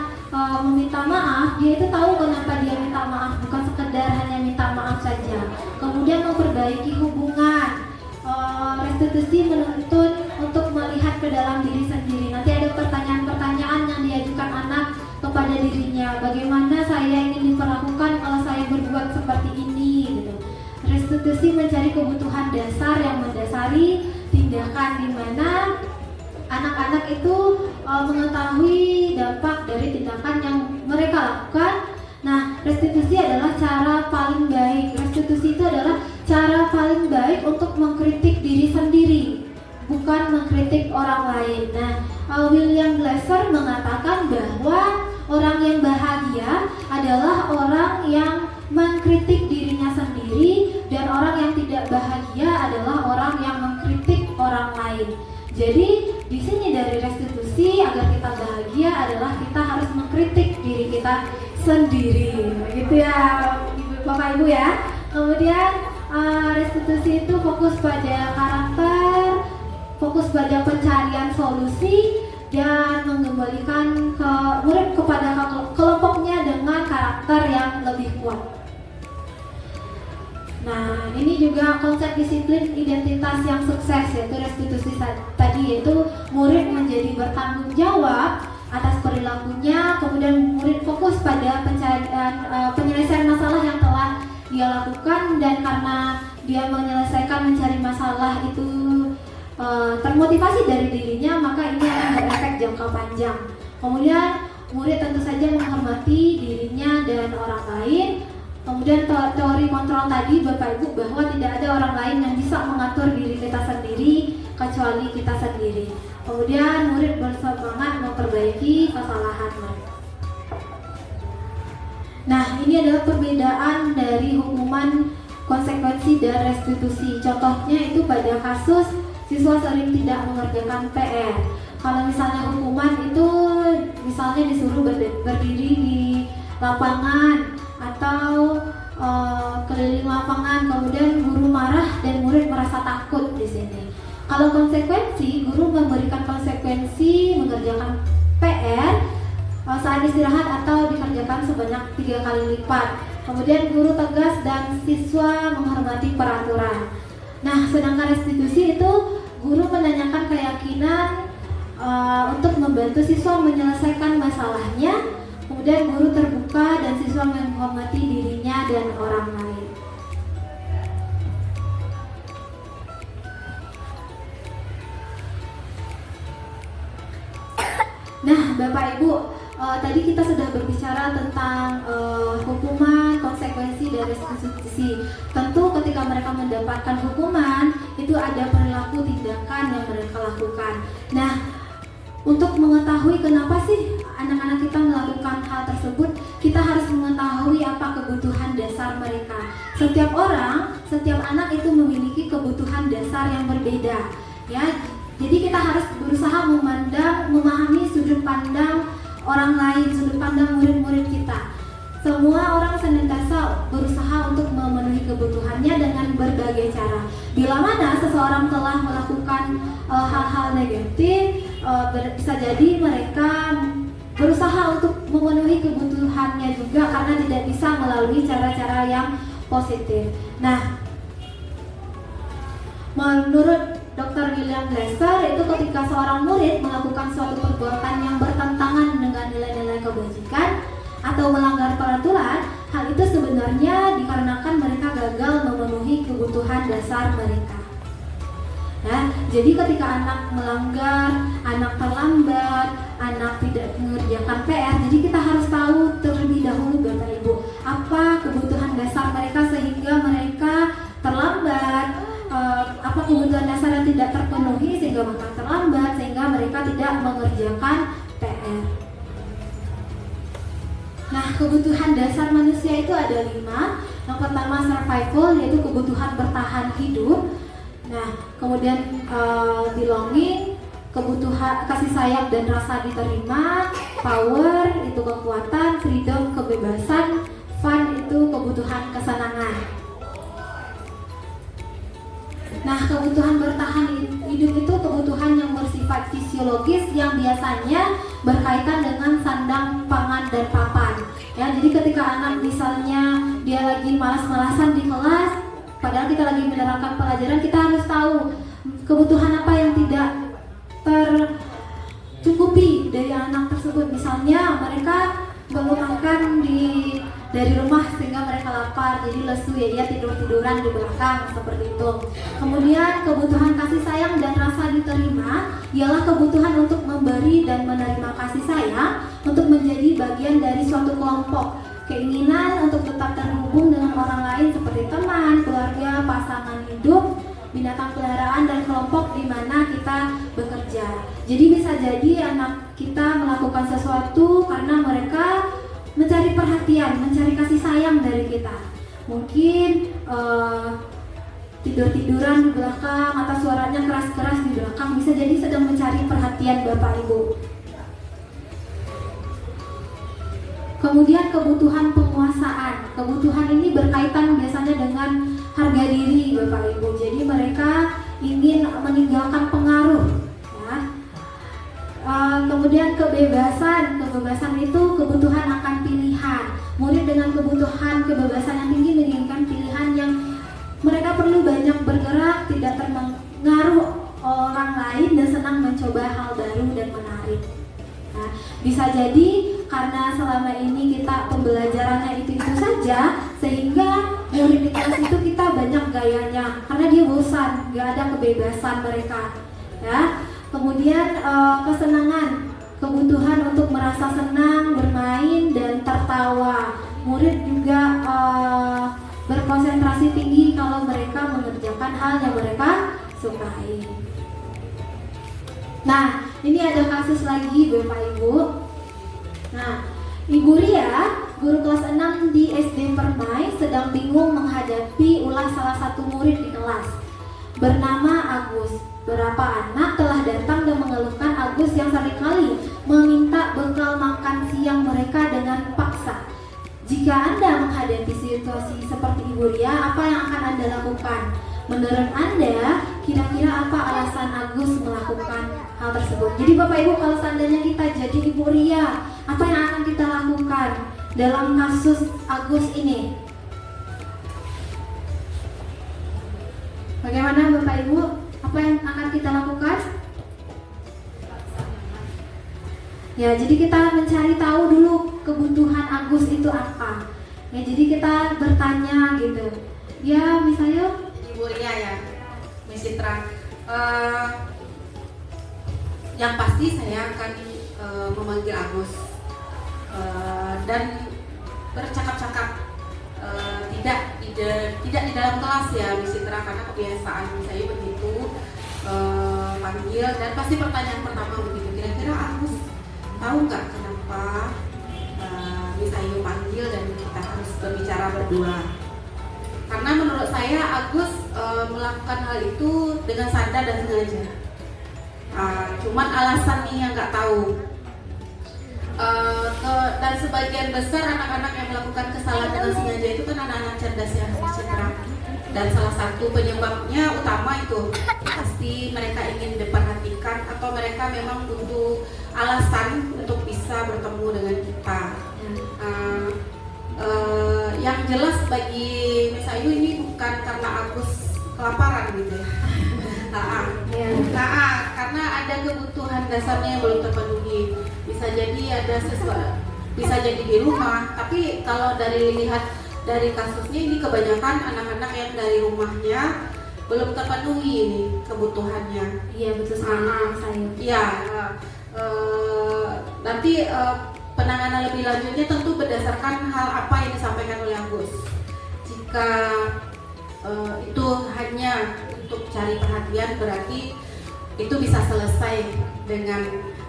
meminta maaf, dia itu tahu kenapa dia minta maaf, bukan sekedar hanya minta maaf saja. Kemudian memperbaiki hubungan. Restitusi menuntut untuk melihat ke dalam diri sendiri. Nanti ada pertanyaan-pertanyaan yang diajukan anak kepada dirinya. Bagaimana saya ingin diperlakukan kalau saya berbuat seperti ini? Gitu. Restitusi mencari kebutuhan dasar yang mendasari tindakan di mana anak-anak itu mengetahui dampak dari tindakan yang mereka lakukan. Nah, restitusi adalah cara paling baik. Restitusi itu adalah cara paling baik untuk mengkritik diri sendiri, bukan mengkritik orang lain. Nah, William Glasser mengatakan bahwa orang yang bahagia adalah orang yang mengkritik dirinya sendiri, dan orang yang tidak bahagia adalah orang yang mengkritik orang lain. Jadi di sini dari restitusi agar kita bahagia adalah kita harus mengkritik diri kita sendiri, gitu ya Bapak Ibu ya. Kemudian restitusi itu fokus pada karakter, fokus pada pencarian solusi, dan mengembalikan murid kepada kelompoknya dengan karakter yang lebih kuat. Nah, ini juga konsep disiplin identitas yang sukses, yaitu restitusi tadi, yaitu murid menjadi bertanggung jawab atas perilakunya, kemudian murid fokus pada penyelesaian masalah yang telah dia lakukan, dan karena dia menyelesaikan mencari masalah itu termotivasi dari dirinya, maka ini akan berefek jangka panjang. Kemudian murid tentu saja menghormati dirinya dan orang lain. Kemudian teori kontrol tadi Bapak Ibu, bahwa tidak ada orang lain yang bisa mengatur diri kita sendiri kecuali kita sendiri. Kemudian murid bersemangat memperbaiki kesalahan mereka. Nah, ini adalah perbedaan dari hukuman, konsekuensi, dan restitusi. Contohnya itu pada kasus siswa sering tidak mengerjakan PR. Kalau misalnya hukuman itu misalnya disuruh berdiri di lapangan atau keliling lapangan, kemudian guru marah dan murid merasa takut di sini. Kalau konsekuensi, guru memberikan konsekuensi mengerjakan PR saat istirahat atau dikerjakan sebanyak 3 kali lipat. Kemudian guru tegas dan siswa menghormati peraturan. Nah, sedangkan restitusi itu guru menanyakan keyakinan untuk membantu siswa menyelesaikan masalahnya. Kemudian guru terbuka dan siswa menghormati dirinya dan orang lain. Nah, Bapak Ibu, tadi kita sudah berbicara tentang hukuman, konsekuensi, dan restitusi. Tentu ketika mereka mendapatkan hukuman, itu ada perilaku tindakan yang mereka lakukan. Nah, untuk mengetahui kenapa sih anak-anak kita melakukan hal tersebut, kita harus mengetahui apa kebutuhan dasar mereka. Setiap orang, setiap anak itu memiliki kebutuhan dasar yang berbeda, ya. Jadi kita harus berusaha memahami sudut pandang orang lain, sudut pandang murid-murid kita. Semua orang senantiasa berusaha untuk memenuhi kebutuhannya dengan berbagai cara. Bila mana seseorang telah melakukan hal-hal negatif, bisa jadi mereka berusaha untuk memenuhi kebutuhannya juga karena tidak bisa melalui cara-cara yang positif. Nah, menurut Dr. William Glasser, itu ketika seorang murid melakukan suatu perbuatan yang bertentangan dengan nilai-nilai kebajikan atau melanggar peraturan, hal itu sebenarnya dikarenakan mereka gagal memenuhi kebutuhan dasar mereka. Ya, jadi ketika anak melanggar, anak terlambat, anak tidak mengerjakan PR, jadi kita harus tahu terlebih dahulu Bapak Ibu, apa kebutuhan dasar mereka sehingga mereka terlambat, apa kebutuhan dasar yang tidak terpenuhi sehingga mereka terlambat, sehingga mereka tidak mengerjakan PR. Nah, kebutuhan dasar manusia itu ada 5. Yang pertama survival, yaitu kebutuhan bertahan hidup. Nah, kemudian belonging, kebutuhan kasih sayang dan rasa diterima, power itu kekuatan, freedom kebebasan, fun itu kebutuhan kesenangan. Nah, kebutuhan bertahan hidup itu kebutuhan yang bersifat fisiologis yang biasanya berkaitan dengan sandang, pangan, dan papan. Ya, jadi ketika anak misalnya dia lagi malas-malasan di kelas, padahal kita lagi menerapkan pelajaran, kita harus tahu kebutuhan apa yang tidak tercukupi dari anak tersebut. Misalnya mereka belum makan dari rumah sehingga mereka lapar, jadi lesu, ya dia tiduran di belakang seperti itu. Kemudian kebutuhan kasih sayang dan rasa diterima ialah kebutuhan untuk memberi dan menerima kasih sayang, untuk menjadi bagian dari suatu kelompok. Keinginan untuk tetap terhubung dengan orang lain seperti teman, keluarga, pasangan hidup, binatang peliharaan, dan kelompok di mana kita bekerja. Jadi bisa jadi anak kita melakukan sesuatu karena mereka mencari perhatian, mencari kasih sayang dari kita. Mungkin tidur-tiduran di belakang atau suaranya keras-keras di belakang, bisa jadi sedang mencari perhatian Bapak Ibu. Kemudian kebutuhan penguasaan. Kebutuhan ini berkaitan biasanya dengan harga diri Bapak Ibu. Jadi mereka ingin meninggalkan pengaruh, ya. Kemudian kebebasan itu kebutuhan akan pilihan. Murid dengan kebutuhan kebebasan yang tinggi menginginkan pilihan yang mencoba hal baru dan menarik. Nah, bisa jadi karena selama ini kita pembelajarannya itu saja, sehingga murid di kelas itu kita banyak gayanya, karena dia bosan, nggak ada kebebasan mereka. Ya, kemudian kesenangan, kebutuhan untuk merasa senang, bermain dan tertawa. Murid juga berkonsentrasi tinggi kalau mereka mengerjakan hal yang mereka sukai. Nah, ini ada kasus lagi Bapak Ibu. Nah, Ibu Ria, guru kelas 6 di SD Permai, sedang bingung menghadapi ulah salah satu murid di kelas bernama Agus. Beberapa anak telah datang dan mengeluhkan Agus yang seringkali meminta bekal makan siang mereka dengan paksa. Jika Anda menghadapi situasi seperti Ibu Ria, apa yang akan Anda lakukan? Menurut Anda, kira-kira apa alasan Agus melakukan hal tersebut? Jadi Bapak Ibu, kalau seandainya kita jadi Ibu Ria, apa yang akan kita lakukan dalam kasus Agus ini? Bagaimana Bapak Ibu? Apa yang akan kita lakukan? Ya, jadi kita mencari tahu dulu kebutuhan Agus itu apa. Ya, jadi kita bertanya gitu. Ya, misalnya Ibu Ria ya, Miss Citra. Yang pasti saya akan memanggil Agus dan bercakap-cakap, tidak di dalam kelas ya Miss Citra, karena kebiasaan saya begitu, panggil dan pasti pertanyaan pertama begitu, kira-kira Agus tahu nggak kenapa Miss Ayu panggil dan kita harus berbicara berdua. Karena menurut saya Agus melakukan hal itu dengan sadar dan sengaja. Cuman alasan nih yang nggak tahu. Dan sebagian besar anak-anak yang melakukan kesalahan dengan sengaja itu kan anak-anak cerdas ya, Citra. Dan salah satu penyebabnya utama itu pasti mereka ingin diperhatikan atau mereka memang butuh alasan untuk bisa bertemu dengan kita. Yang jelas bagi Miss Ayu ini bukan karena Agus kelaparan gitu ya. Karena ada kebutuhan dasarnya yang belum terpenuhi. Bisa jadi ada sesuatu, bisa jadi di rumah. Tapi kalau lihat dari kasusnya ini kebanyakan anak-anak yang dari rumahnya belum terpenuhi ini kebutuhannya. Iya, betul sekali saya. Iya. Nanti penanganan lebih lanjutnya tentu berdasarkan hal apa yang disampaikan oleh Agus. Jika itu hanya untuk cari perhatian, berarti itu bisa selesai dengan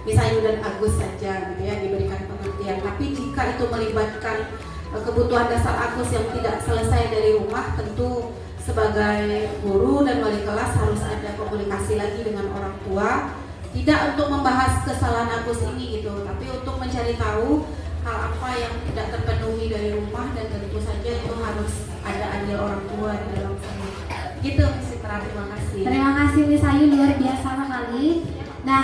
Miss Ayu dan Agus saja gitu ya, diberikan pengertian. Tapi jika itu melibatkan kebutuhan dasar Agus yang tidak selesai dari rumah, tentu sebagai guru dan wali kelas harus ada komunikasi lagi dengan orang tua. Tidak untuk membahas kesalahan Agus ini gitu, tapi untuk mencari tahu hal apa yang tidak terpenuhi dari rumah, dan tentu saja itu harus ada andil orang tua di dalam sana. Gitu Miss Citra, terima kasih. Terima kasih Miss Ayu, luar biasa sekali. Nah,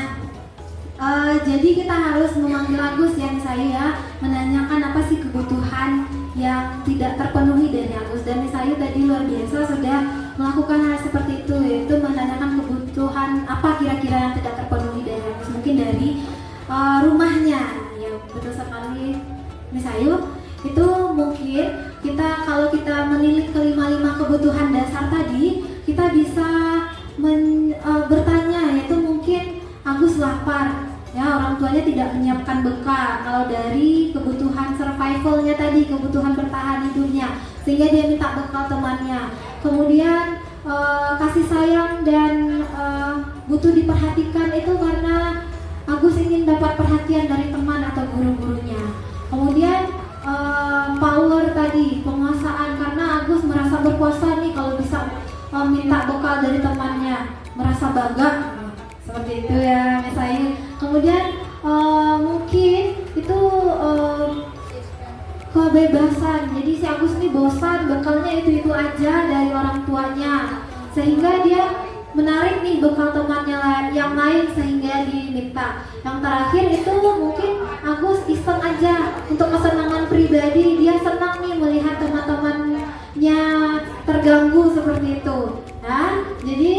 jadi kita harus memanggil Agus ya Miss Ayu ya, menanyakan apa sih kebutuhan yang tidak terpenuhi dari Agus. Dan Miss Ayu tadi luar biasa sudah melakukan hal seperti itu, yaitu menanyakan kebutuhan apa kira-kira yang tidak terpenuhi dari Agus, mungkin dari rumahnya. Ya betul sekali Miss Ayu. Itu mungkin kalau kita menilik kelima-lima kebutuhan dasar tadi, kita bisa bertanya, yaitu mungkin Agus lapar, ya orang tuanya tidak menyiapkan bekal. Kalau dari kebutuhan survivalnya tadi, kebutuhan bertahan hidupnya, sehingga dia minta bekal temannya. Kemudian kasih sayang dan butuh diperhatikan itu karena Agus ingin dapat perhatian dari teman atau guru-gurunya. Kemudian power tadi, penguasaan, karena Agus merasa berkuasa nih kalau bisa minta bekal dari temannya, merasa bangga. Seperti itu ya Miss Ayu. Kemudian mungkin itu kebebasan. Jadi si Agus ini bosan, bekalnya itu aja dari orang tuanya, sehingga dia menarik nih bekal temannya yang lain sehingga diminta. Yang terakhir itu mungkin Agus iseng aja untuk kesenangan pribadi, dia senang nih melihat teman-temannya terganggu seperti itu. Nah, jadi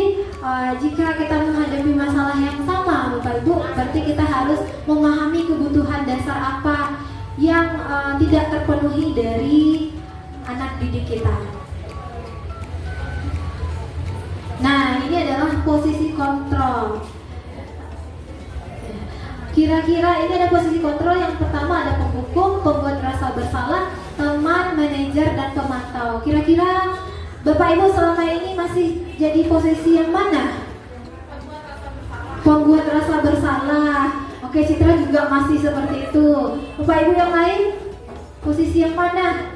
jika kita menghadapi masalah yang sama Bapak kita harus memahami kebutuhan dasar apa yang tidak terpenuhi dari anak didik kita. Nah, ini adalah posisi kontrol. Kira-kira ini ada posisi kontrol. Yang pertama ada penghukum, pembuat rasa bersalah, teman, manajer, dan pemantau. Kira-kira Bapak Ibu selama ini masih jadi posisi yang mana? Pembuat rasa bersalah. Oke, Citra juga masih seperti itu. Bapak Ibu yang lain, posisi yang mana?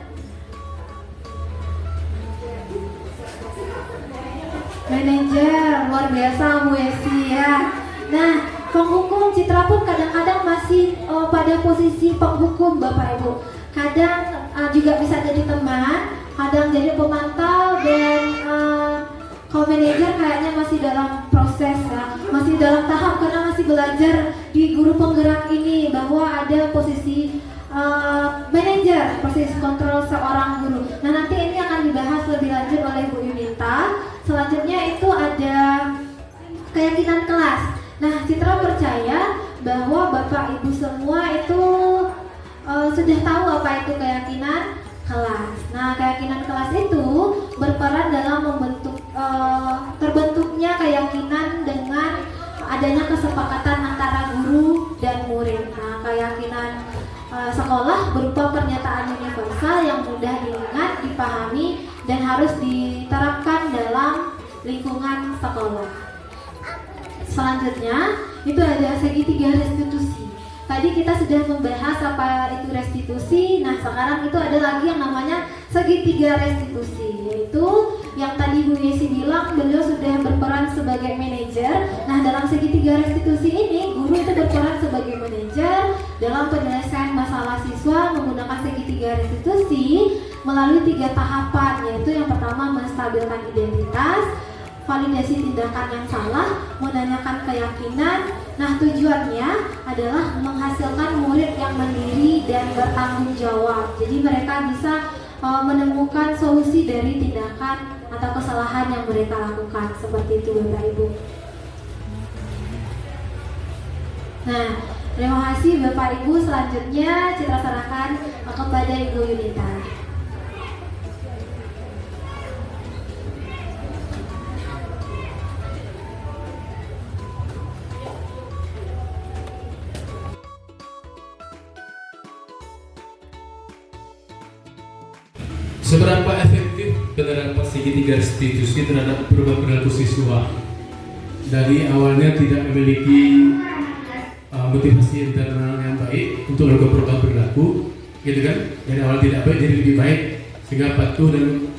Manajer, luar biasa Bu Esi ya. Nah, penghukum, Citra pun kadang-kadang masih pada posisi penghukum Bapak Ibu. Kadang juga bisa jadi teman, kadang jadi pemantau, dan kalau manajer kayaknya masih dalam proses ya, masih dalam tahap karena masih belajar di guru penggerak ini bahwa ada posisi manajer, posisi kontrol seorang guru. Nah, nanti ini akan dibahas lebih lanjut oleh Bu Yunita. Selanjutnya itu ada keyakinan kelas. Nah, Citra percaya bahwa Bapak Ibu semua itu sudah tahu apa itu keyakinan kelas. Nah, keyakinan kelas itu berperan dalam membentuk terbentuknya keyakinan dengan adanya kesepakatan antara guru dan murid. Nah, keyakinan sekolah berupa pernyataan universal yang mudah diingat, dipahami, dan harus diterapkan dalam lingkungan sekolah. Selanjutnya itu ada segitiga restitusi. Tadi kita sudah membahas apa itu restitusi. Nah, sekarang itu ada lagi yang namanya segitiga restitusi, yaitu yang tadi Bu Yesi bilang beliau sudah berperan sebagai manajer. Nah, dalam segitiga restitusi ini guru itu berperan sebagai manajer dalam penyelesaian masalah siswa menggunakan segitiga restitusi melalui 3 tahapan, yaitu yang pertama menstabilkan identitas, validasi tindakan yang salah, menanyakan keyakinan. Nah, tujuannya adalah menghasilkan murid yang mandiri dan bertanggung jawab. Jadi mereka bisa menemukan solusi dari tindakan atau kesalahan yang mereka lakukan. Seperti itu Bapak Ibu. Nah, terima kasih Bapak Ibu. Selanjutnya Citra serahkan kepada Ibu Yunita. Seberapa efektif penerapan segitiga restitusi terhadap perubahan perilaku siswa? Dari awalnya tidak memiliki motivasi internal yang baik untuk melakukan perubahan perilaku, gitu kan? Dari awal tidak baik jadi lebih baik, sehingga patuh dan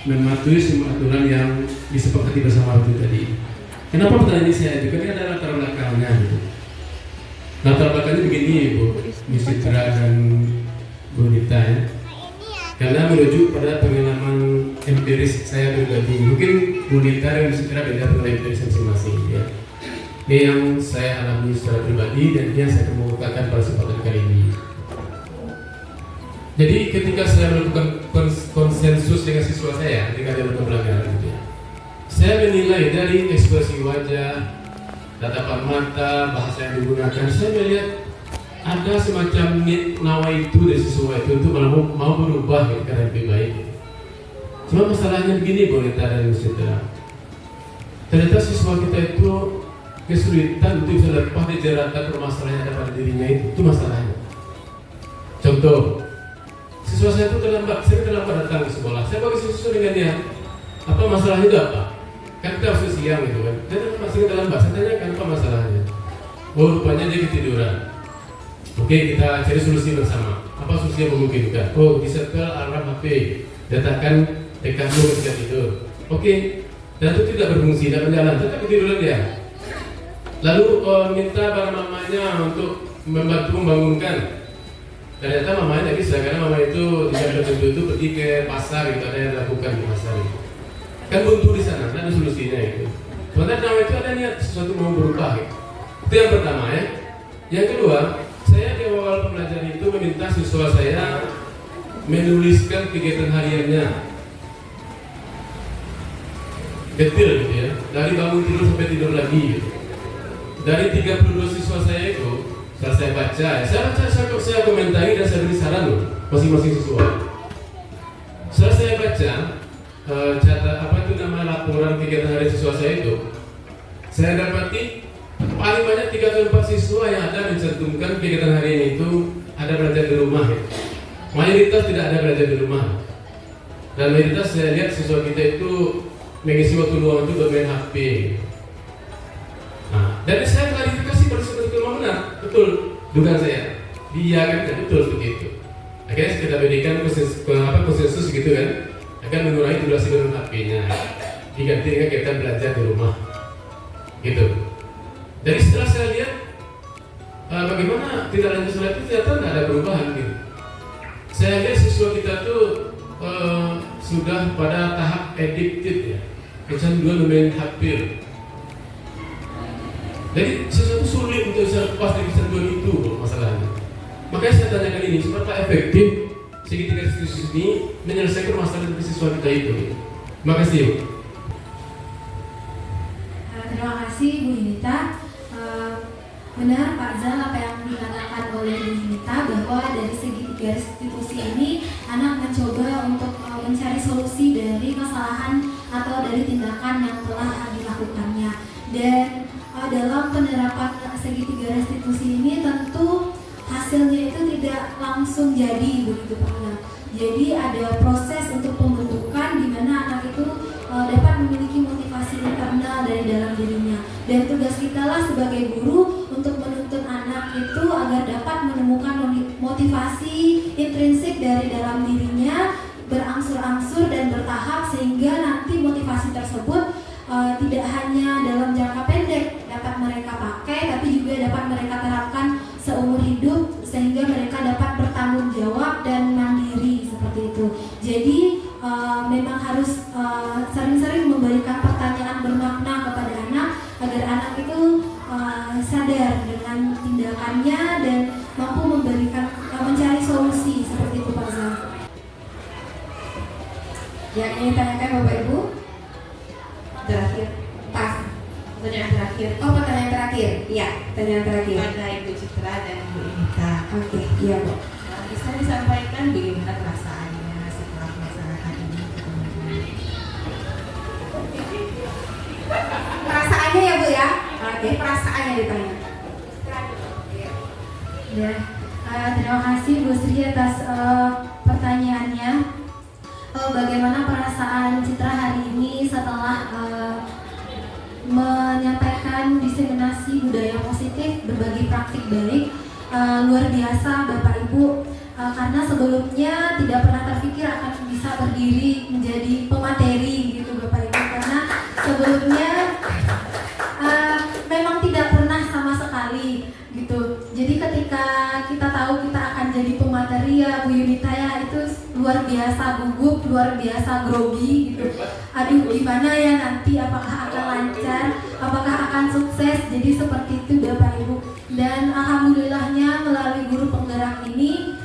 mematuhi semua aturan yang disepakati bersama itu tadi. Kenapa pertanyaan ini saya ajukan? Ini adalah latar belakangnya. Gitu. Latar belakangnya begini, Bu Citra dan Bu Nita ya. Karena merujuk pada pengalaman empiris saya pribadi, mungkin Bu Nita dan Bu Citra beda pengalaman empiris masing-masing ya. Ini yang saya alami secara pribadi dan ini yang saya kemukakan pada kesempatan kali ini. Jadi ketika saya melakukan konsensus dengan siswa saya ketika dia melakukan pelanggaran gitu ya, saya menilai dari ekspresi wajah, tatapan mata, bahasa yang digunakan, saya melihat ada semacam nawaitu dari siswa itu untuk mau berubah gitu, karena lebih baik gitu. Cuma masalahnya begini Bu Nita dan Bu Citra, ternyata siswa kita itu kesulitan untuk bisa lepas dari jeratan permasalahan yang ada pada dirinya itu masalahnya. Contoh, siswa saya itu saya terlambat datang ke sekolah. Saya bagi siswa dengan dia, apa masalahnya itu apa? Kan kita harus siang gitu kan. Dia masih terlambat. Saya tanyakan apa masalahnya. Oh, rupanya dia ketiduran. Oke, kita cari solusi bersama. Apa solusi yang memungkinkan? Oh, disetel alarm HP, letakkan dekatmu ketika tidur. Oke, dan itu tidak berfungsi, tidak berjalan, tetap ketiduran dia. Lalu minta para mamanya untuk membantu membangunkan. Ternyata mamanya tidak bisa karena mama itu tidak tertentu itu pergi ke pasar gitu, ada yang dilakukan di pasar itu. Kan buntu di sana, ada solusinya itu. Sementara nama itu ada niat sesuatu mau berubah gitu. Itu yang pertama ya. Yang kedua, saya di awal pembelajaran itu meminta siswa saya menuliskan kegiatan hariannya detail gitu ya, dari bangun tidur sampai tidur lagi gitu. dari 32 siswa saya itu, setelah saya baca, saya komentari dan saya beri saran loh masing-masing siswa. Setelah saya baca laporan kegiatan hari siswa saya itu, saya dapati paling banyak 3 atau 4 siswa yang ada mencantumkan kegiatan hari ini itu ada belajar di rumah. Mayoritas tidak ada belajar di rumah. Dan mayoritas saya lihat siswa kita itu mengisi waktu luang itu bermain HP. Nah, dari saya klarifikasi pada seperti itu benar, betul dugaan saya. Dia kan betul seperti itu. Akhirnya kita berikan konsensus gitu kan, akan mengurangi durasi bermain HP-nya. Diganti dengan kita belajar di rumah, gitu. Dari setelah saya lihat bagaimana tidak lanjut sholat itu ternyata tidak ada perubahan gitu. Saya lihat siswa kita tuh sudah pada tahap addicted ya, kecanduan bermain HP. Jadi siswa itu sulit untuk bisa lepas dari kecanduan itu masalahnya. Makanya saya tanyakan ini, seberapa efektif segitiga institusi ini menyelesaikan masalah dari siswa kita itu. Terima kasih. Terima kasih Bu Yunita. Benar Pak Zal apa yang dikatakan oleh Bu Yunita bahwa dari segi 3 institusi ini anak mencoba untuk mencari solusi dari kesalahan atau dari tindakan yang telah dilakukannya. Dan dalam penerapan segitiga restitusi ini tentu hasilnya itu tidak langsung jadi begitu Pak Zal. Jadi ada proses untuk pembentukan di mana anak itu dapat memiliki motivasi internal dari dalam dirinya. Dan tugas kita lah sebagai guru untuk menuntun anak itu agar dapat menemukan motivasi intrinsik dari dalam dirinya, berangsur-angsur dan bertahap sehingga nanti motivasi tersebut tidak hanya dalam jangka pendek dapat mereka pakai, tapi juga dapat mereka terapkan seumur hidup sehingga mereka dapat bertanggung jawab dan mandiri seperti itu. Jadi memang harus sering-sering memberikan pertanyaan bermakna kepada anak agar anak itu sadar dengan tindakannya dan mampu memberikan mencari solusi seperti itu Pak Zal. Yang ingin ditanyakan Bapak Ibu? Terakhir, pas. Pertanyaan terakhir. Oh, pertanyaan terakhir. Iya, pertanyaan terakhir. Pada Ibu Citra dan Ibu Yunita. Oke, iya Bu. Bisa disampaikan bagaimana perasaannya setelah melaksanakan ini? Perasaannya ya Bu ya? Oke, perasaannya ditanya. Ya, terima kasih Bu Sri atas pertanyaannya. Bagaimana perasaan Citra hari ini setelah menyampaikan diseminasi budaya positif, berbagi praktik baik? Luar biasa Bapak Ibu, karena sebelumnya tidak pernah terpikir akan bisa berdiri menjadi pemateri gitu Bapak Ibu, karena sebelumnya memang tidak pernah sama sekali gitu. Jadi ketika kita tahu kita akan jadi pemateri ya Bu Yunita ya, itu luar biasa gugup, luar biasa grogi gitu. Aduh gimana ya nanti, apakah akan lancar, apakah akan sukses. Jadi seperti itu Bapak Ibu. Dan alhamdulillahnya melalui guru penggerak ini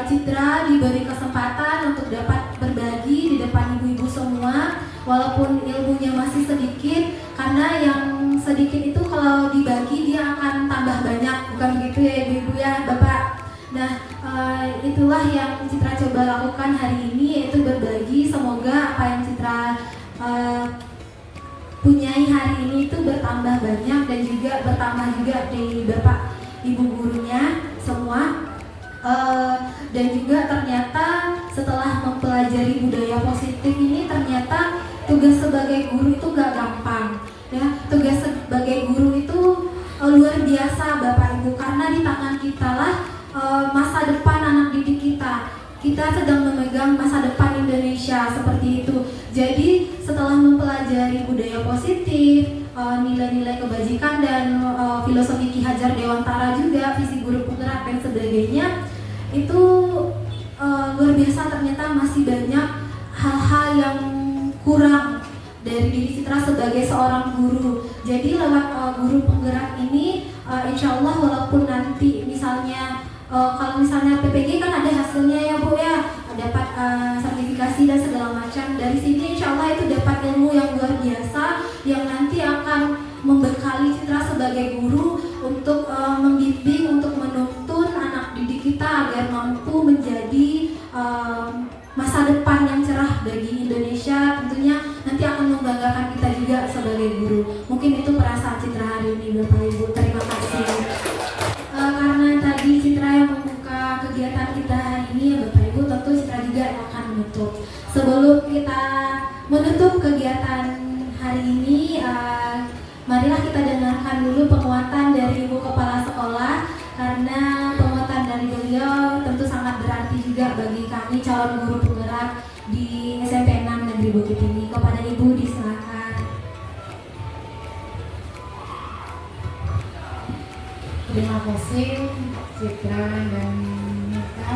Citra diberi kesempatan untuk dapat berbagi di depan ibu-ibu semua, walaupun ilmunya masih sedikit, karena yang sedikit itu kalau dibagi dia akan tambah banyak, bukan begitu ya ibu-ibu ya Bapak. Nah itulah yang Citra coba lakukan hari ini, yaitu berbagi. Semoga apa yang Citra punyai hari ini itu bertambah banyak dan juga bertambah juga di Bapak Ibu gurunya semua. Dan juga ternyata setelah mempelajari budaya positif ini, ternyata tugas sebagai guru itu gak gampang ya. Tugas sebagai guru itu luar biasa Bapak Ibu, karena di tangan kita lah masa depan anak didik kita. Kita sedang memegang masa depan Indonesia seperti itu. Jadi setelah mempelajari budaya positif, nilai-nilai kebajikan dan filosofi Ki Hajar Dewantara juga, visi guru penggerak dan sebagainya, itu luar biasa. Ternyata masih banyak hal-hal yang kurang dari diri Citra sebagai seorang guru. Jadi lewat guru penggerak ini, insya Allah walaupun nanti misalnya kalau misalnya PPG kan ada hasilnya ya Bu ya, dapat sertifikasi dan segala macam. Dari sini insya Allah itu dapat ilmu yang luar biasa yang nanti akan membekali Citra sebagai guru untuk membimbing, untuk menuntun anak didik kita agar mampu menjadi masa depan yang cerah bagi Indonesia. Tentunya nanti akan membanggakan kita juga sebagai guru. Mungkin itu perasaan Citra hari ini, Bapak Ibu. Terima kasih. Karena tadi Citra yang membuka kegiatan kita hari ini, ya Bapak Ibu, tentu Citra juga yang akan menutup. Sebelum kita menutup kegiatan hari ini, marilah kita dengarkan dulu penguatan dari Ibu Kepala Sekolah, karena penguatan dari beliau tentu sangat berarti juga bagi kami calon guru penggerak di SMP 6 Negeri Bukit Tinggi. Kepada Ibu disilakan. Terima kasih Citra dan Mita.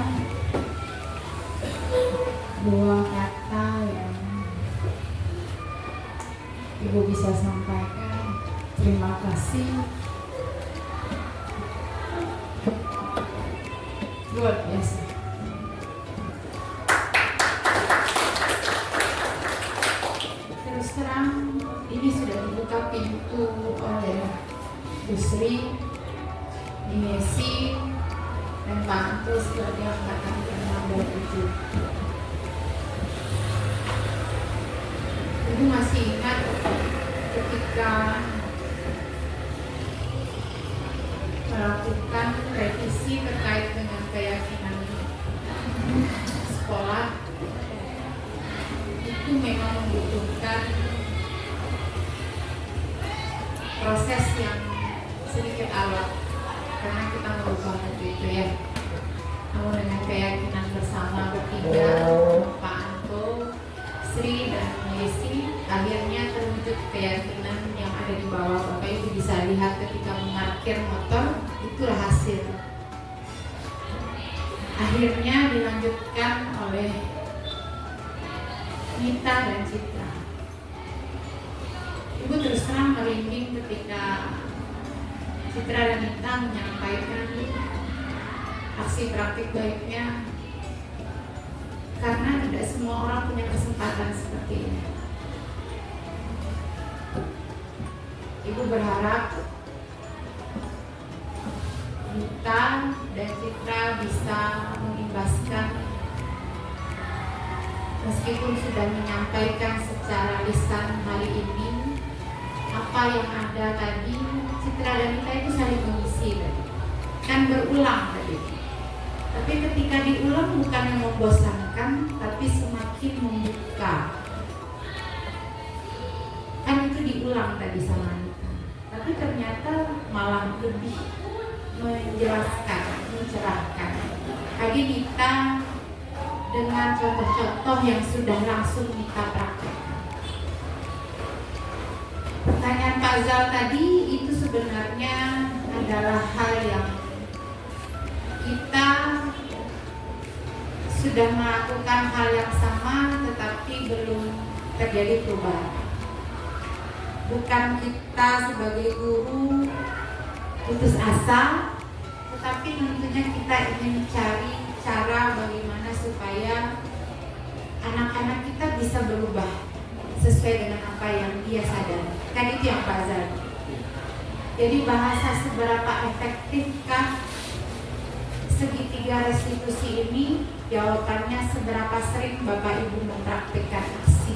Dua kata yang Ibu bisa sampaikan. Terima kasih. Luar biasa. Terus terang ini sudah dibuka pintu oleh Bu Sri, Messi, dan Pak Anto sebagai angkatan ke-67. Ibu masih ingat ketika melakukan revisi terkait dengan keyakinan sekolah, itu memang membutuhkan proses yang sedikit alot karena kita merubah itu ya. Namun dengan keyakinan bersama bertiga, Pak Anto, Sri dan Yesi, akhirnya terwujud keyakinan yang ada di bawah. Bapak Ibu bisa lihat ketika memarkir motor, itulah hasil. Akhirnya dilanjutkan oleh Nita dan Citra. Ibu terus terang merinding ketika Citra dan Nita menyampaikan aksi praktik baiknya, karena tidak semua orang punya kesempatan seperti ini. Ibu berharap Nita dan Citra bisa mengimbaskan, meskipun sudah menyampaikan secara lisan hari ini, apa yang ada tadi. Citra dan Nita itu saling mengisi tadi, kan berulang tadi. Tapi ketika diulang bukan yang membosankan, tapi semakin membuka. Kan itu diulang tadi sama Nita, tapi ternyata malah lebih menjelaskan, mencerahkan. Tadi Nita dengan contoh-contoh yang sudah langsung Nita praktekkan. Pertanyaan Pak Zal tadi itu sebenarnya adalah hal yang kita sudah melakukan hal yang sama tetapi belum terjadi perubahan. Bukan kita sebagai guru putus asa, tetapi tentunya kita ingin mencari cara bagaimana supaya anak-anak kita bisa berubah sesuai dengan apa yang dia sadari. Kan itu yang Pak Zal. Jadi bahasa seberapa efektifkah segitiga restitusi ini? Jawabannya seberapa sering Bapak Ibu mempraktikkan aksi.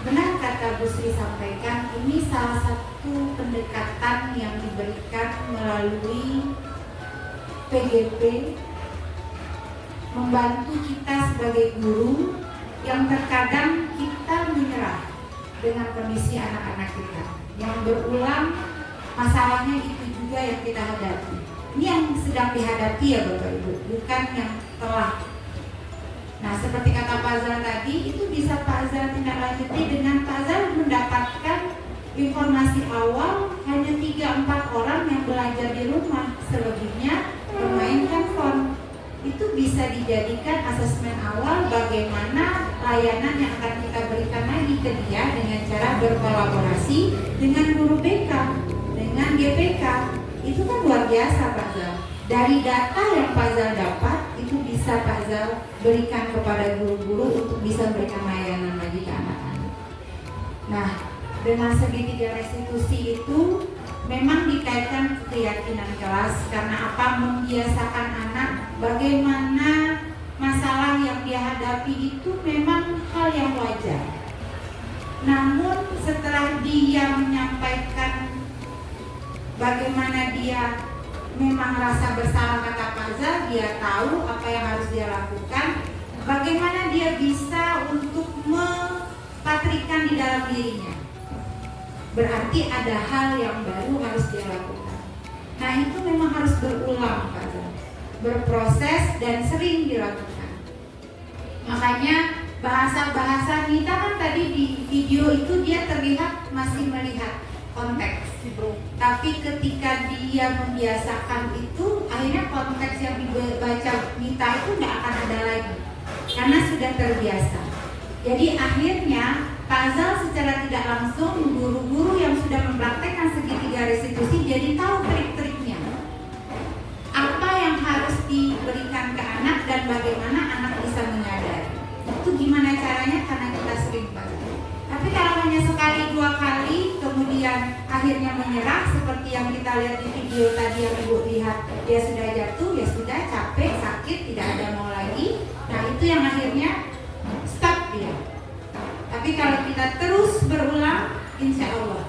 Benar kata Bu Sri sampaikan, ini salah satu pendekatan yang diberikan melalui PGP, membantu kita sebagai guru yang terkadang kita menyerah dengan kondisi anak-anak kita yang berulang. Masalahnya itu juga yang kita hadapi. Ini yang sedang dihadapi ya Bapak Ibu, bukan yang telah. Nah seperti kata Pak Zal tadi, itu bisa Pak Zal tindak lanjuti dengan Pak Zal mendapatkan informasi awal hanya 3-4 orang yang belajar di rumah, selebihnya bermain handphone. Itu bisa dijadikan asesmen awal bagaimana layanan yang akan kita berikan lagi ke dia dengan cara berkolaborasi dengan guru BK, dengan GPK. Itu kan luar biasa Pak Zal. Dari data yang Pak Zal dapat, itu bisa Pak Zal berikan kepada guru-guru untuk bisa memberikan layanan lagi ke anak-anak. Nah, dengan segitiga restitusi itu memang dikaitkan keyakinan kelas. Karena apa? Membiasakan anak bagaimana masalah yang dia hadapi itu memang hal yang wajar. Namun setelah dia menyampaikan bagaimana dia memang rasa bersalah, kata Fazal, dia tahu apa yang harus dia lakukan, bagaimana dia bisa untuk mempatrikan di dalam dirinya. Berarti ada hal yang baru harus dia lakukan. Nah itu memang harus berulang, Fazal, berproses dan sering dilakukan. Makanya bahasa-bahasa Nita kan tadi di video itu dia terlihat masih melihat konteks, tapi ketika dia membiasakan itu, akhirnya konteks yang dibaca Nita itu nggak akan ada lagi karena sudah terbiasa. Jadi akhirnya Fazal secara tidak langsung, guru-guru yang sudah mempraktekkan segitiga restitusi jadi tahu trik-triknya, apa yang harus diberikan ke anak dan bagaimana anak bisa menyadari. Itu gimana caranya? Karena kita sering Fazal. Tapi kalau hanya sekali dua kali kemudian akhirnya menyerah seperti yang kita lihat di video tadi yang Ibu lihat, dia sudah jatuh, ya sudah, capek, sakit, tidak ada mau lagi. Nah itu yang akhirnya stop dia. Tapi kalau kita terus berulang, insya Allah,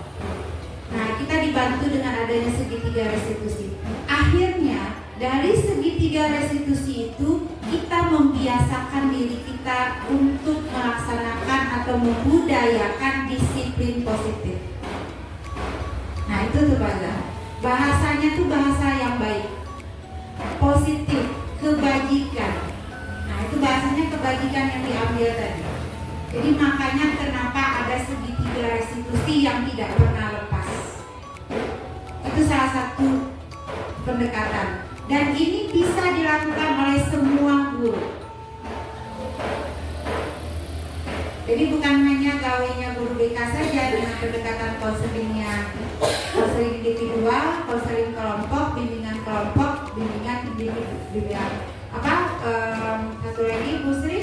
nah kita dibantu dengan adanya segitiga restitusi. Akhirnya dari segitiga restitusi itu kita membiasakan diri kita untuk melaksanakan atau membudayakan disiplin positif. Nah itu tuh bahasanya tuh bahasa yang baik, positif, kebajikan. Nah itu bahasanya kebajikan yang diambil tadi. Jadi makanya kenapa ada segitiga restitusi yang tidak pernah lepas. Itu salah satu pendekatan. Dan ini bisa dilakukan oleh semua guru. Jadi bukan hanya gawainya guru BK saja dengan pendekatan konselingnya, konseling individual, konseling kelompok, bimbingan kelompok, bimbingan satu lagi Bu Sri,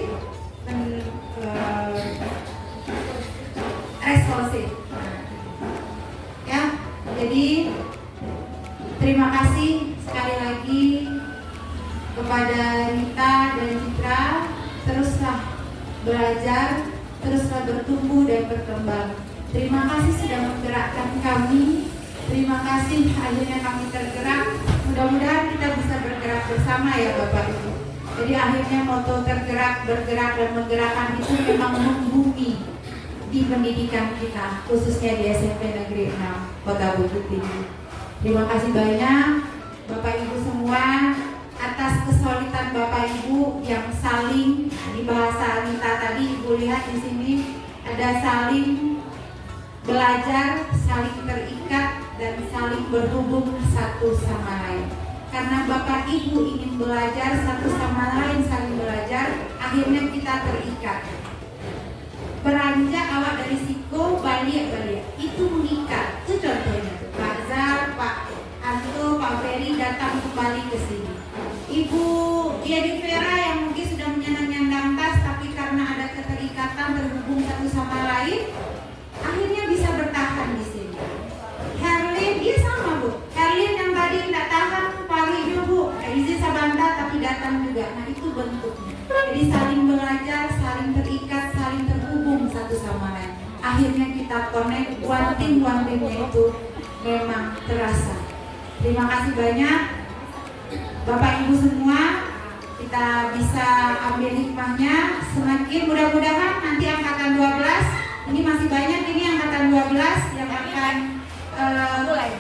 responsif. Ya, jadi terima kasih sekali lagi kepada Rita dan Citra. Teruslah belajar, teruslah bertumbuh dan berkembang. Terima kasih sudah menggerakkan kami. Terima kasih akhirnya kami tergerak. Mudah-mudahan kita bisa bergerak bersama ya Bapak Ibu. Jadi akhirnya moto tergerak, bergerak dan menggerakkan itu memang membumi di pendidikan kita, khususnya di SMP Negeri 6 Kota Bukit Tinggi. Terima kasih banyak Bapak Ibu semua atas kesulitan Bapak Ibu yang saling, di bahasa Anita tadi Ibu lihat di sini ada saling belajar, saling terikat dan saling berhubung satu sama lain. Karena Bapak Ibu ingin belajar satu sama lain, saling belajar, akhirnya kita terikat. Beranjak awal dari Siko, balik itu mengikat. Itu contohnya tuh. Pak Zar, Pak Anto, Pak Ferry datang kembali ke sini. Ibu Diadi Vera yang mungkin sudah menyandang tas, tapi karena ada keterikatan terhubung satu sama lain, akhirnya bisa bertahan di sini. Herlin, dia sama Bu. Herlin yang tadi tidak tahan paginya Bu, izin Sabanta tapi datang juga. Nah itu bentuknya. Jadi saling belajar, saling terikat, saling terhubung satu sama lain. Akhirnya kita connect, one teamnya itu memang terasa. Terima kasih banyak Bapak Ibu semua. Kita bisa ambil hikmahnya. Semakin mudah-mudahan nanti angkatan 12, ini masih banyak ini angkatan 12 yang akan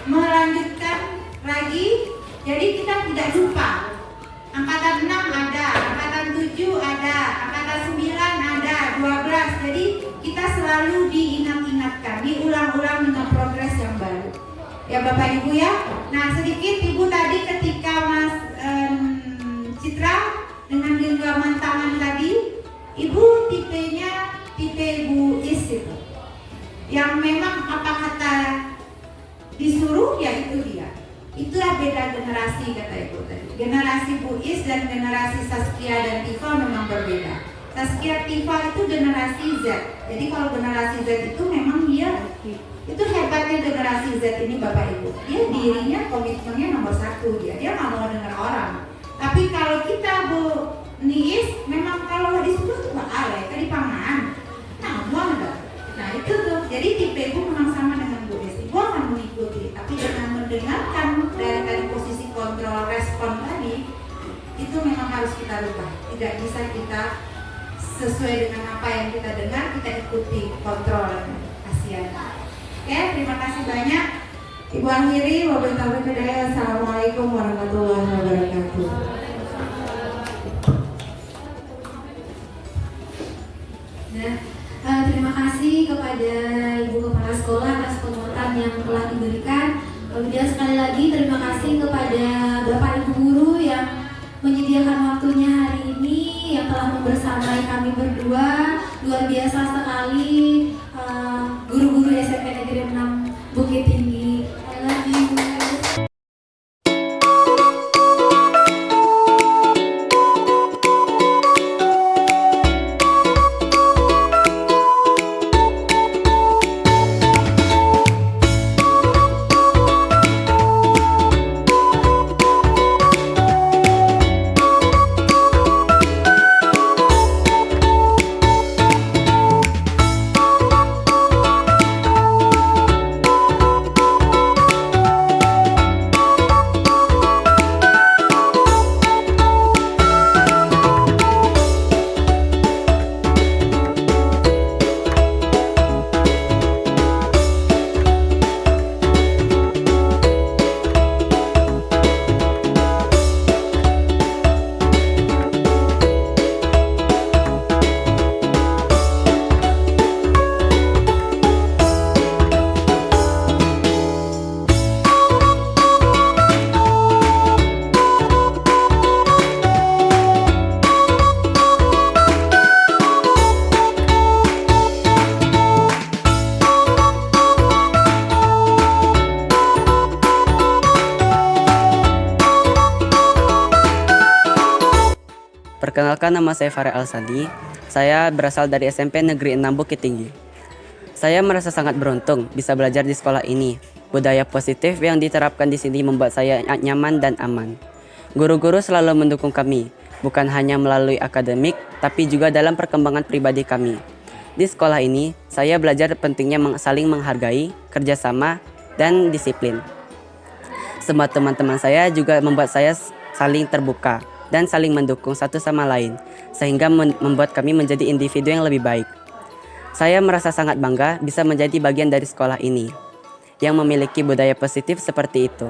melanjutkan lagi. Jadi kita tidak lupa. Angkatan 6 ada, angkatan 7 ada, angkatan 9 ada, 12. Jadi kita selalu diingat-ingatkan, diulang-ulang dengan progres yang baru. Ya Bapak Ibu ya. Nah sedikit Ibu tadi ketika Mas Citra dengan genggaman tangan tadi, Ibu tipenya tipe Bu Is itu. Yang memang apa kata disuruh ya itu dia. Itulah beda generasi kata Ibu tadi. Generasi Bu Is dan generasi Saskia dan Tifa memang berbeda. Tazkiyah Tifa itu generasi Z. Jadi kalau generasi Z itu memang dia, itu hebatnya generasi Z ini Bapak Ibu. Dia dirinya komitmennya nomor 1 dia nggak mau dengar orang. Tapi kalau kita Bu Niis, memang kalau disuruh tuh bakal ya, di pangan. Nah, buang enggak. Nah itu tuh, jadi tipe Ibu memang sama dengan Bu Desi. Ibu akan mengikuti, tapi dengan mendengarkan dari posisi kontrol respon tadi, itu memang harus kita rubah. Tidak bisa kita sesuai dengan apa yang kita dengar, kita ikuti kontrol. Kasihan. Oke, terima kasih banyak. Ibu akhiri, wabillahi taufiq wal hidayah. Assalamualaikum warahmatullahi wabarakatuh. Terima kasih kepada Ibu Kepala Sekolah atas penguatan yang telah diberikan. Kemudian sekali lagi terima kasih kepada Bapak Ibu Guru yang menyediakan waktunya hari ini, yang telah membersamai kami berdua. Luar biasa sekali guru-guru SMP Negeri 6 Bukit Tinggi. I love you. Perkenalkan, nama saya Farel Al-Sadi. Saya berasal dari SMP Negeri 6 Bukit Tinggi. Saya merasa sangat beruntung bisa belajar di sekolah ini. Budaya positif yang diterapkan di sini membuat saya nyaman dan aman. Guru-guru selalu mendukung kami, bukan hanya melalui akademik, tapi juga dalam perkembangan pribadi kami. Di sekolah ini, saya belajar pentingnya saling menghargai, kerjasama, dan disiplin. Semua teman-teman saya juga membuat saya saling terbuka dan saling mendukung satu sama lain, sehingga membuat kami menjadi individu yang lebih baik. Saya merasa sangat bangga bisa menjadi bagian dari sekolah ini, yang memiliki budaya positif seperti itu.